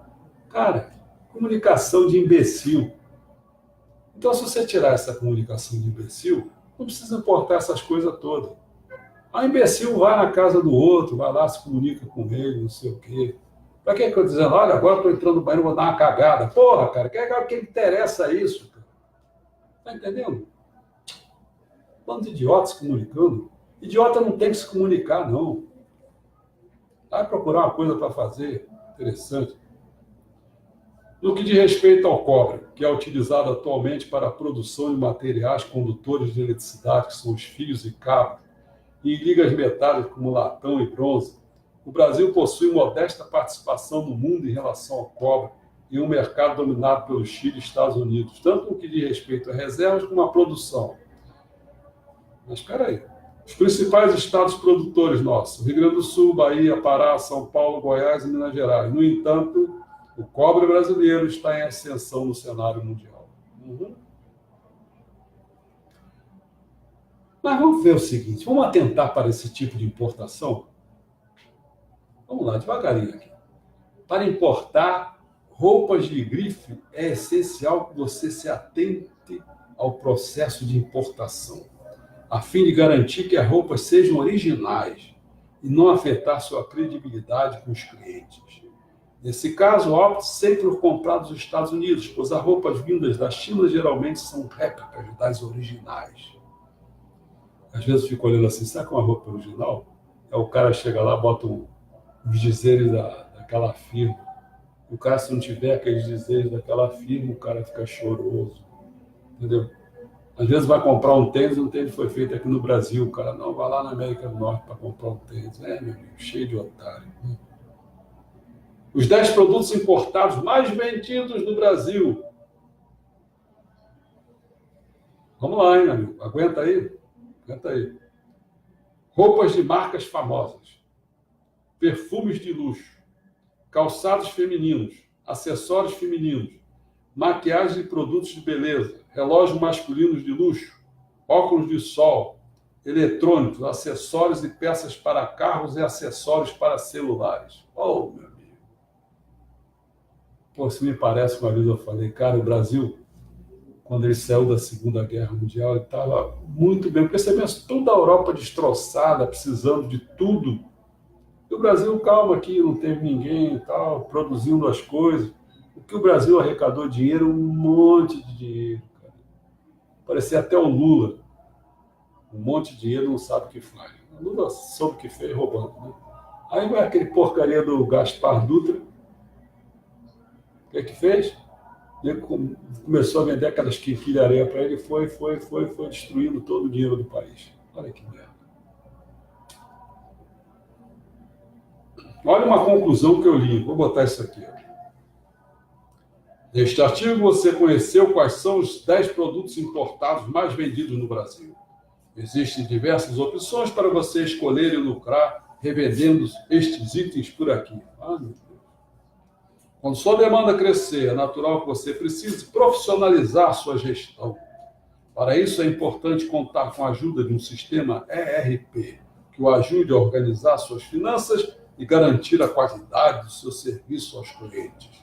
Cara, comunicação de imbecil. Então, se você tirar essa comunicação de imbecil, não precisa importar essas coisas todas. A imbecil vai na casa do outro, vai lá, se comunica com ele, não sei o quê. Para que eu estou dizendo, olha, agora estou entrando no banheiro, vou dar uma cagada. Porra, cara, que interessa isso? Cara? Tá entendendo? Bando de idiotas se comunicando. Idiota não tem que se comunicar, não. Vai procurar uma coisa para fazer interessante. No que diz respeito ao cobre, que é utilizado atualmente para a produção de materiais condutores de eletricidade, que são os fios e cabos, e em ligas metálicas como latão e bronze, o Brasil possui modesta participação no mundo em relação ao cobre, em um mercado dominado pelo Chile e Estados Unidos, tanto no que diz respeito a reservas como a produção. Mas espera aí. Os principais estados produtores nossos, Rio Grande do Sul, Bahia, Pará, São Paulo, Goiás e Minas Gerais. No entanto, o cobre brasileiro está em ascensão no cenário mundial. Mas vamos ver o seguinte, vamos atentar para esse tipo de importação? Vamos lá, devagarinho aqui. Para importar roupas de grife, é essencial que você se atente ao processo de importação, a fim de garantir que as roupas sejam originais e não afetar sua credibilidade com os clientes. Nesse caso, opte sempre por comprar dos Estados Unidos, pois as roupas vindas da China geralmente são réplicas das originais. Às vezes eu fico olhando assim, será que é uma roupa original? Aí o cara chega lá, bota os dizeres daquela firma. O cara, se não tiver aqueles dizeres daquela firma, o cara fica choroso. Entendeu? Às vezes vai comprar um tênis foi feito aqui no Brasil. O cara, não, vai lá na América do Norte para comprar um tênis. Meu amigo, cheio de otário. Os 10 produtos importados mais vendidos no Brasil. Vamos lá, hein, meu amigo? Aguenta aí. Roupas de marcas famosas. Perfumes de luxo. Calçados femininos. Acessórios femininos. Maquiagem e produtos de beleza. Relógios masculinos de luxo. Óculos de sol. Eletrônicos, acessórios e peças para carros e acessórios para celulares. Oh, meu amigo. Pô, isso me parece, uma vez eu falei, cara, o Brasil, quando ele saiu da Segunda Guerra Mundial, ele estava muito bem, porque você pensa, toda a Europa destroçada, precisando de tudo. E o Brasil, calma aqui, não teve ninguém e tal, produzindo as coisas. O que o Brasil arrecadou dinheiro, um monte de dinheiro, cara. Parecia até o Lula. Um monte de dinheiro, não sabe o que faz. O Lula soube o que fez roubando, né? Aí vai aquele porcaria do Gaspar Dutra. O que fez? Ele começou a vender aquelas quinquilharias para ele, foi destruindo todo o dinheiro do país. Olha que merda. Olha uma conclusão que eu li, vou botar isso aqui. Neste artigo você conheceu quais são os 10 produtos importados mais vendidos no Brasil. Existem diversas opções para você escolher e lucrar revendendo estes itens por aqui. Ah, meu Deus. Quando sua demanda crescer, é natural que você precise profissionalizar sua gestão. Para isso, é importante contar com a ajuda de um sistema ERP, que o ajude a organizar suas finanças e garantir a qualidade do seu serviço aos clientes.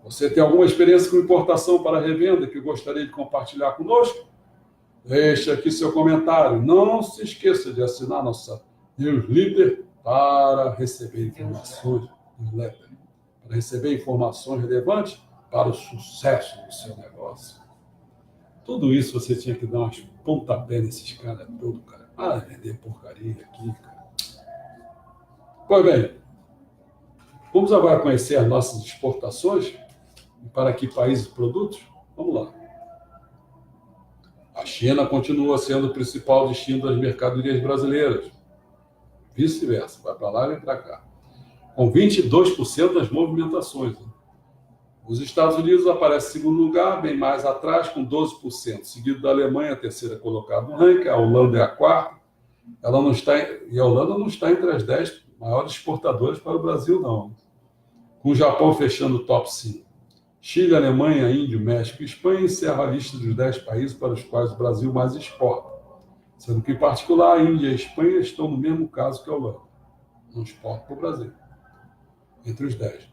Você tem alguma experiência com importação para revenda que gostaria de compartilhar conosco? Deixe aqui seu comentário. Não se esqueça de assinar nossa newsletter para receber informações relevantes para o sucesso do seu negócio. Tudo isso você tinha que dar umas pontapés nesses caras todos, cara. Ah, vender porcaria aqui, cara. Pois bem, vamos agora conhecer as nossas exportações e para que países e produtos? Vamos lá. A China continua sendo o principal destino das mercadorias brasileiras. Vice-versa, vai para lá e vem para cá. Com 22% das movimentações. Os Estados Unidos aparecem em segundo lugar, bem mais atrás, com 12%, seguido da Alemanha, a terceira colocada no ranking, a Holanda é a quarta. E a Holanda não está entre as 10 maiores exportadoras para o Brasil, não. Com o Japão fechando o top 5. Chile, Alemanha, Índia, México e Espanha encerram a lista dos 10 países para os quais o Brasil mais exporta. Sendo que, em particular, a Índia e a Espanha estão no mesmo caso que a Holanda. Não exportam para o Brasil. Entre os 10.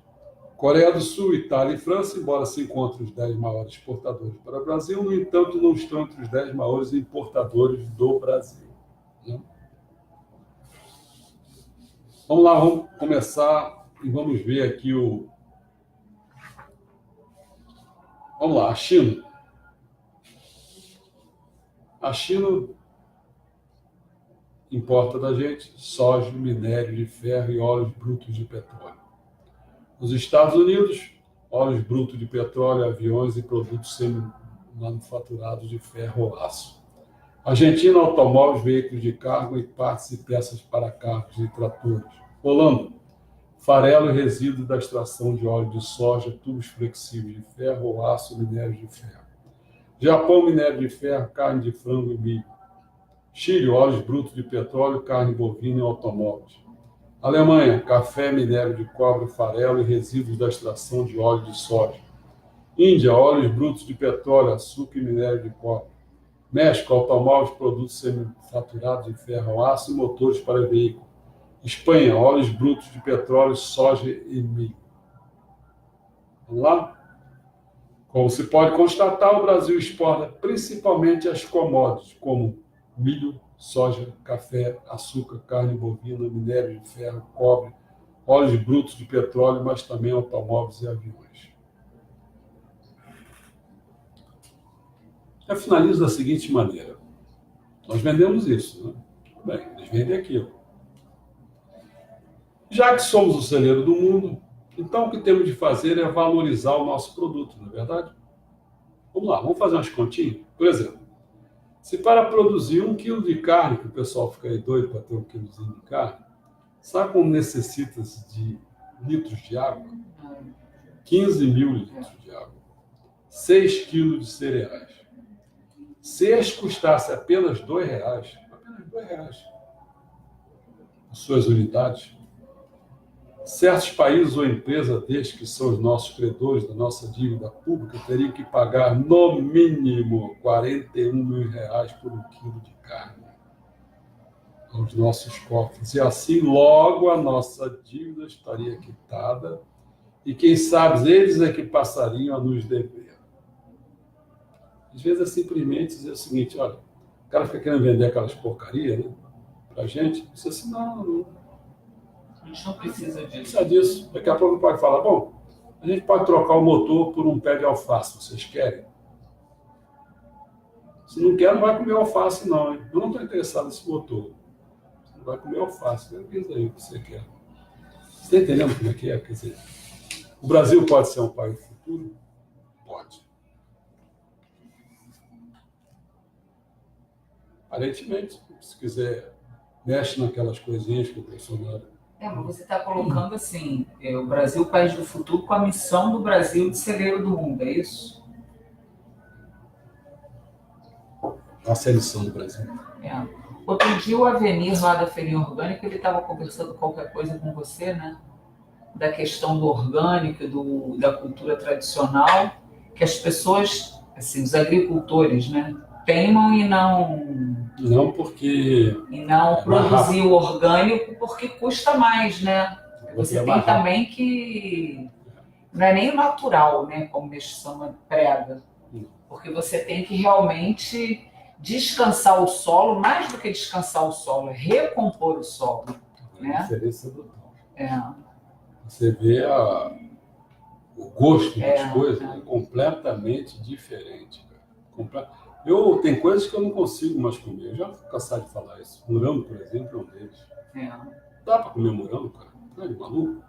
Coreia do Sul, Itália e França, embora se encontrem os 10 maiores exportadores para o Brasil, no entanto, não estão entre os 10 maiores importadores do Brasil. Vamos lá, vamos começar e vamos ver aqui Vamos lá, a China. A China importa da gente soja, minério de ferro e óleos brutos de petróleo. Os Estados Unidos óleos brutos de petróleo, aviões e produtos semi-manufaturados de ferro ou aço. Argentina, automóveis, veículos de carga e partes e peças para carros e tratores. Holanda, farelo e resíduos da extração de óleo de soja, tubos flexíveis de ferro ou aço, minério de ferro. Japão, minério de ferro, carne de frango e milho. Chile, óleos brutos de petróleo, carne bovina e automóveis. Alemanha, café, minério de cobre, farelo e resíduos da extração de óleo de soja. Índia, óleos brutos de petróleo, açúcar e minério de cobre. México, automóveis, produtos semifaturados de ferro, aço e motores para veículos. Espanha, óleos brutos de petróleo, soja e milho. Vamos lá? Como se pode constatar, o Brasil exporta principalmente as commodities, como milho, soja, café, açúcar, carne bovina, minério de ferro, cobre, óleos brutos de petróleo, mas também automóveis e aviões. Eu finalizo da seguinte maneira. Nós vendemos isso, né? Bem, eles vendem aquilo. Já que somos o celeiro do mundo, então o que temos de fazer é valorizar o nosso produto, não é verdade? Vamos lá, vamos fazer umas continhas? Por exemplo, se para produzir 1 quilo de carne, que o pessoal fica aí doido para ter 1 quilozinho de carne, sabe como necessita de litros de água? 15 mil litros de água. 6 quilos de cereais. Se eles custassem apenas R$ 2, as suas unidades, certos países ou empresas destes, que são os nossos credores da nossa dívida pública, teriam que pagar no mínimo R$ 41 mil por 1 quilo de carne aos nossos cofres. E assim logo a nossa dívida estaria quitada e quem sabe eles é que passariam a nos dever. Às vezes é simplesmente dizer o seguinte, olha, o cara fica querendo vender aquelas porcarias, né, pra gente, diz assim, não, A gente não precisa disso. precisa disso. Daqui a pouco pode falar, bom, a gente pode trocar o motor por um pé de alface, vocês querem? Se não quer, não vai comer alface não, hein? Eu não estou interessado nesse motor. Você não vai comer alface, avisa aí o que você quer. Você está entendendo como é que é? Quer dizer, o Brasil pode ser um país do futuro? Pode. Aparentemente, se quiser, mexe naquelas coisinhas que o Bolsonaro... Mas você está colocando assim, o Brasil, país do futuro, com a missão do Brasil de celeiro do mundo, é isso? Essa é a missão do Brasil. Outro dia o Avenir, lá da Feirinha Orgânica, ele estava conversando qualquer coisa com você, né? Da questão do orgânico, da cultura tradicional, que as pessoas, assim, os agricultores, né? Teimam e não produzir o orgânico porque custa mais, né? Você tem também que não é nem o natural, né, como mexicano prega, porque você tem que realmente descansar o solo, mais do que descansar o solo, é recompor o solo, né? A diferença é brutal. Você vê o gosto das coisas é completamente diferente. Tem coisas que eu não consigo mais comer. Eu já fico cansado de falar isso. Morango, por exemplo, é um deles. Dá para comer morango, cara? Tá de maluco?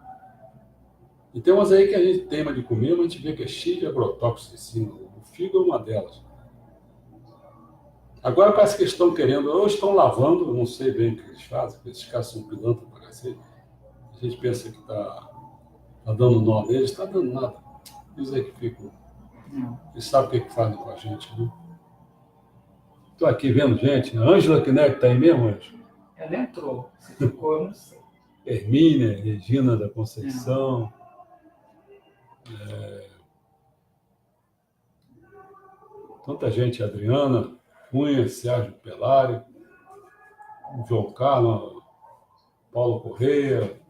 E tem umas aí que a gente teima de comer, mas a gente vê que é cheio de agrotóxicos em cima. O figo é uma delas. Agora parece que estão querendo, ou estão lavando, eu não sei bem o que eles fazem, porque esses caras são pilantra para cacete. A gente pensa que está dando nó neles, está dando nada. Eles aí que ficam. Eles sabem o que fazem com a gente, né? Estou aqui vendo gente. A Ângela Kinect está aí mesmo, Ângela? Ela entrou. Se ficou, eu não sei. Hermínia, Regina da Conceição. Tanta gente. Adriana Cunha, Sérgio Pelari, João Carlos, Paulo Correia,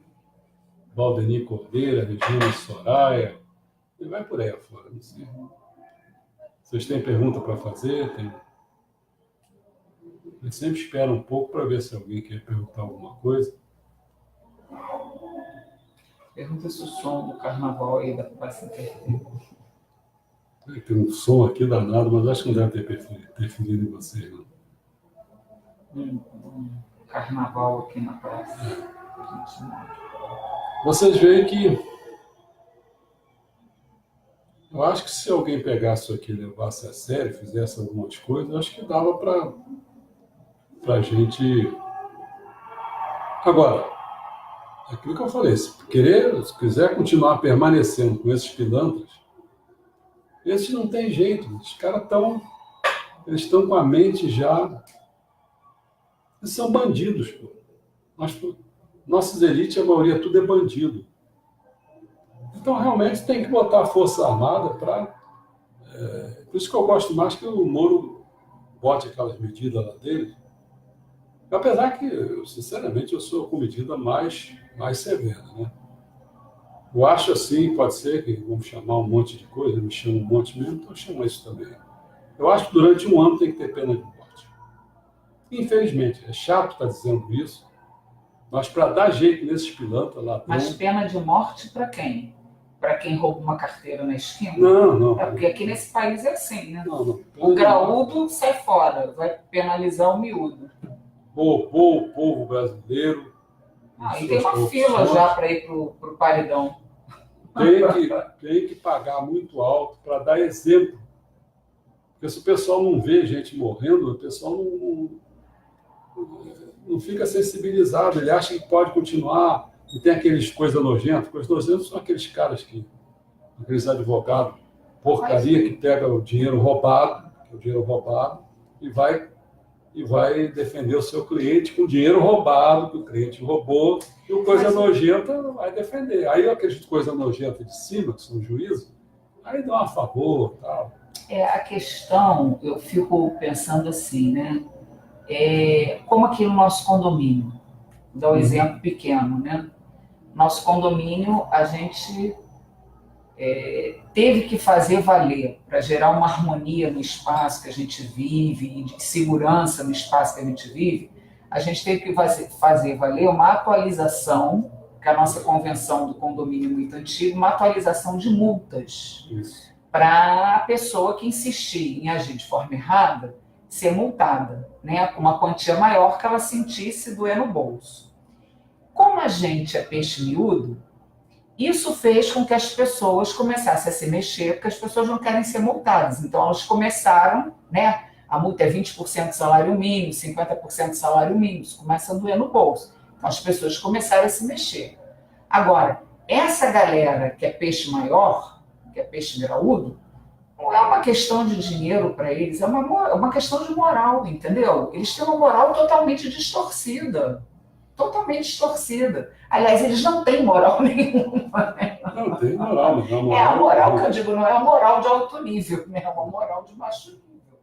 Valdeni Cordeira, Regina Soraya. E vai por aí afora, não sei. Vocês têm pergunta para fazer? Eu sempre espero um pouco para ver se alguém quer perguntar alguma coisa. Pergunta se o som do carnaval aí da Praça interfere. Tem um som aqui danado, mas acho que não deve ter interferido em vocês, não. Carnaval aqui na praça. Vocês veem que Eu acho que se alguém pegasse isso aqui, levasse a sério, fizesse algumas coisas, eu acho que dava para a gente. Agora, é aquilo que eu falei, se quiser continuar permanecendo com esses pilantras, esses não tem jeito, os caras estão com a mente já, eles são bandidos, pô. Nossas elites, a maioria tudo é bandido. Então realmente tem que botar a Força Armada para. Por isso que eu gosto mais que o Moro bote aquelas medidas lá dele. Apesar que, sinceramente, eu sou com medida mais severa, né? Eu acho assim, pode ser que vamos chamar um monte de coisa, me chamam um monte mesmo, então eu chamo isso também. Eu acho que durante um ano tem que ter pena de morte. Infelizmente, é chato estar dizendo isso, mas para dar jeito nesses pilantras lá. Mas pena de morte para quem? Para quem rouba uma carteira na esquina? Não. É porque aqui nesse país é assim, né? Não. O graúdo sai fora, vai penalizar o miúdo. O povo brasileiro. E tem uma fila já para ir para o paredão. Tem que pagar muito alto para dar exemplo. Porque se o pessoal não vê gente morrendo, o pessoal não fica sensibilizado. Ele acha que pode continuar. E tem aqueles coisas nojentas. Coisas nojentas são aqueles caras aqueles advogados, porcaria, que pega o dinheiro roubado, e vai defender o seu cliente com dinheiro roubado, que o cliente roubou, e o coisa nojenta vai defender. Aí aqueles coisa nojenta de cima, que são juízes, aí dão a favor, tal. A questão, eu fico pensando assim, né? Como aqui no nosso condomínio, vou dar um exemplo pequeno, né? Nosso condomínio, a gente teve que fazer valer, para gerar uma harmonia no espaço que a gente vive, e de segurança no espaço que a gente vive, a gente teve que fazer valer uma atualização, que a nossa convenção do condomínio é muito antiga, uma atualização de multas. Para a pessoa que insistir em agir de forma errada, ser multada, né, com uma quantia maior que ela sentisse doer no bolso. Como a gente é peixe miúdo, isso fez com que as pessoas começassem a se mexer, porque as pessoas não querem ser multadas. Então, elas começaram, né? A multa é 20% do salário mínimo, 50% do salário mínimo, isso começa a doer no bolso. Então, as pessoas começaram a se mexer. Agora, essa galera que é peixe maior, que é peixe graúdo, não é uma questão de dinheiro para eles, é uma questão de moral, entendeu? Eles têm uma moral totalmente distorcida. Totalmente distorcida. Aliás, eles não têm moral nenhuma. Né? Não tem moral, mas é a moral que eu digo, não é a moral de alto nível, né? É uma moral de baixo nível.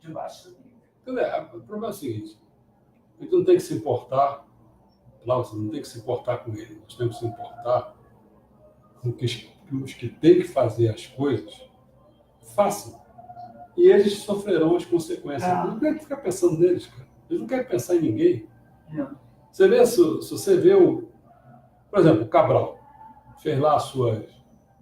De baixo nível. O problema é o seguinte: a gente não tem que se importar, Cláudio, não tem que se importar com ele, nós temos que se importar com os que têm que fazer as coisas, façam. E eles sofrerão as consequências. Eles não querem ficar pensando neles, cara. Eles não querem pensar em ninguém. Não. Você vê, se você vê por exemplo, o Cabral fez lá as suas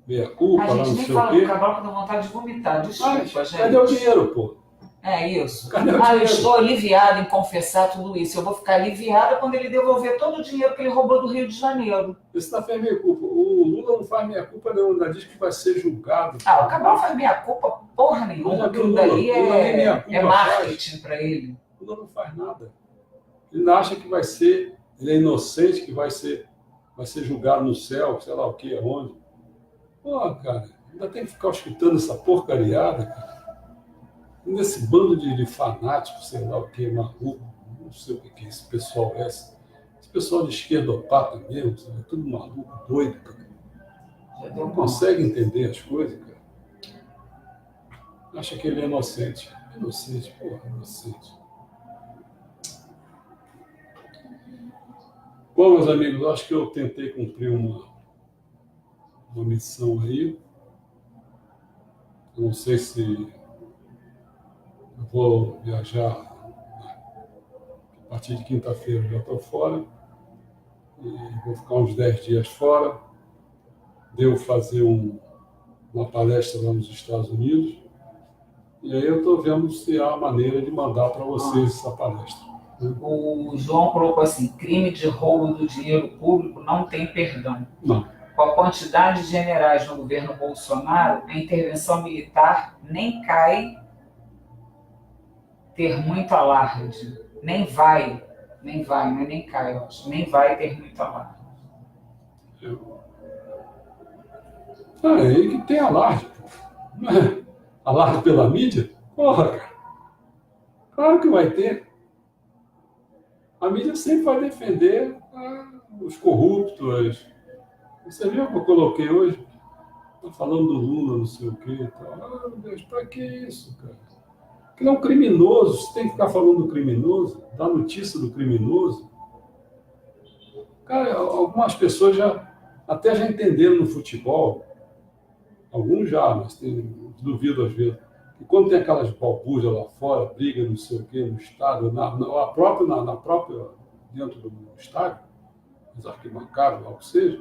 meia-culpa, lá não sei o quê. A gente nem fala do Cabral com vontade de vomitar, desculpa, gente. Cadê o dinheiro, pô? É isso. Eu estou aliviada em confessar tudo isso. Eu vou ficar aliviada quando ele devolver todo o dinheiro que ele roubou do Rio de Janeiro. Isso não fez meia-culpa. O Lula não faz meia-culpa, não. Ainda diz que vai ser julgado. O Cabral faz meia-culpa porra nenhuma. Aquilo dali é marketing para ele. O Lula não faz nada. Ele acha que vai ser, ele é inocente, que vai ser julgado no céu, sei lá o que, aonde. Pô, cara, ainda tem que ficar escutando essa porcariada, cara. Nesse bando de fanáticos, sei lá o que, maluco, não sei o que esse pessoal é. Esse pessoal de esquerdopata mesmo, sabe? Tudo maluco, doido, cara. Não consegue entender as coisas, cara. Acha que ele é inocente. Inocente, porra, inocente. Bom, meus amigos, acho que eu tentei cumprir uma missão aí. Eu não sei se eu vou viajar a partir de quinta-feira, já estou fora. E vou ficar uns 10 dias fora. Devo fazer uma palestra lá nos Estados Unidos. E aí eu estou vendo se há maneira de mandar para vocês essa palestra. O João colocou assim: crime de roubo do dinheiro público não tem perdão. Não. a quantidade de generais no governo Bolsonaro, a intervenção militar nem cai ter muito alarde. Nem vai, não é nem cai, eu acho. Nem vai ter muito alarde. Aí que tem alarde, pô. Não é? Alarde pela mídia? Porra, cara. Claro que vai ter. A mídia sempre vai defender os corruptos. Você viu o que eu coloquei hoje? Tá falando do Lula, não sei o quê e tal. Ah, meu Deus, pra que isso, cara? Porque ele é um criminoso, você tem que ficar falando do criminoso, dar notícia do criminoso. Cara, algumas pessoas até já entenderam no futebol, alguns já, mas duvido às vezes, que quando tem aquelas balbúrdias lá fora, briga, não sei o quê, no estádio, na própria, dentro do estádio, as arquibancadas, lá o que seja,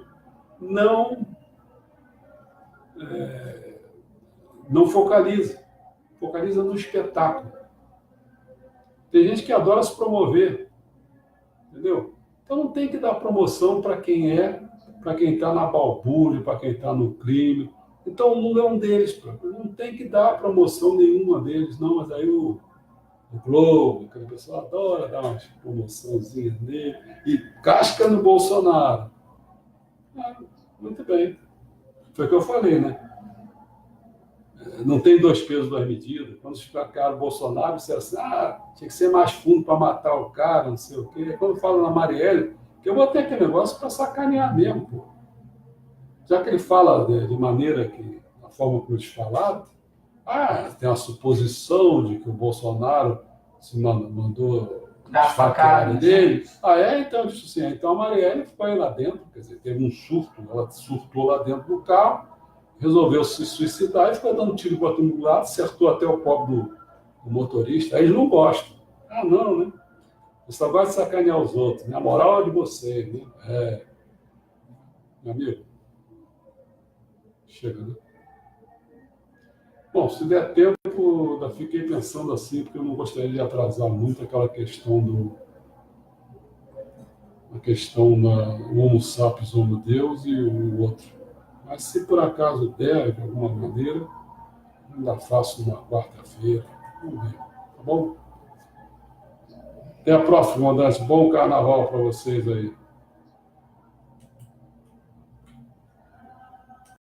não focaliza. Focaliza no espetáculo. Tem gente que adora se promover, entendeu? Então não tem que dar promoção para quem está na balbúrdia, para quem está no crime. Então o Lula é um deles, não tem que dar promoção nenhuma deles, não, mas aí o Globo, aquele pessoal adora dar umas promoçãozinhas nele, e casca no Bolsonaro. Muito bem. Foi o que eu falei, né? Não tem dois pesos, duas medidas. Quando explicaram o Bolsonaro, disseram assim, tinha que ser mais fundo para matar o cara, não sei o quê. Quando falam na Marielle, que eu botei aquele negócio para sacanear mesmo, pô. Já que ele fala de maneira que, a forma como eles falaram, tem a suposição de que o Bolsonaro se mandou facada dele. Então, eu disse assim, então a Marielle ficou aí lá dentro, quer dizer, teve um surto, ela surtou lá dentro do carro, resolveu se suicidar e ficou dando tiro para todo mundo lado, acertou até o pobre do motorista. Aí eles não gostam. Não, né? Você só gosta de sacanear os outros, né? A moral é de vocês, né? Meu amigo, chega, né? Bom, se der tempo, ainda fiquei pensando assim, porque eu não gostaria de atrasar muito aquela questão a questão do Homo sapiens, Homo Deus e o outro. Mas se por acaso der, de alguma maneira, ainda faço uma quarta-feira. Vamos ver, tá bom? Até a próxima, André. Bom carnaval para vocês aí.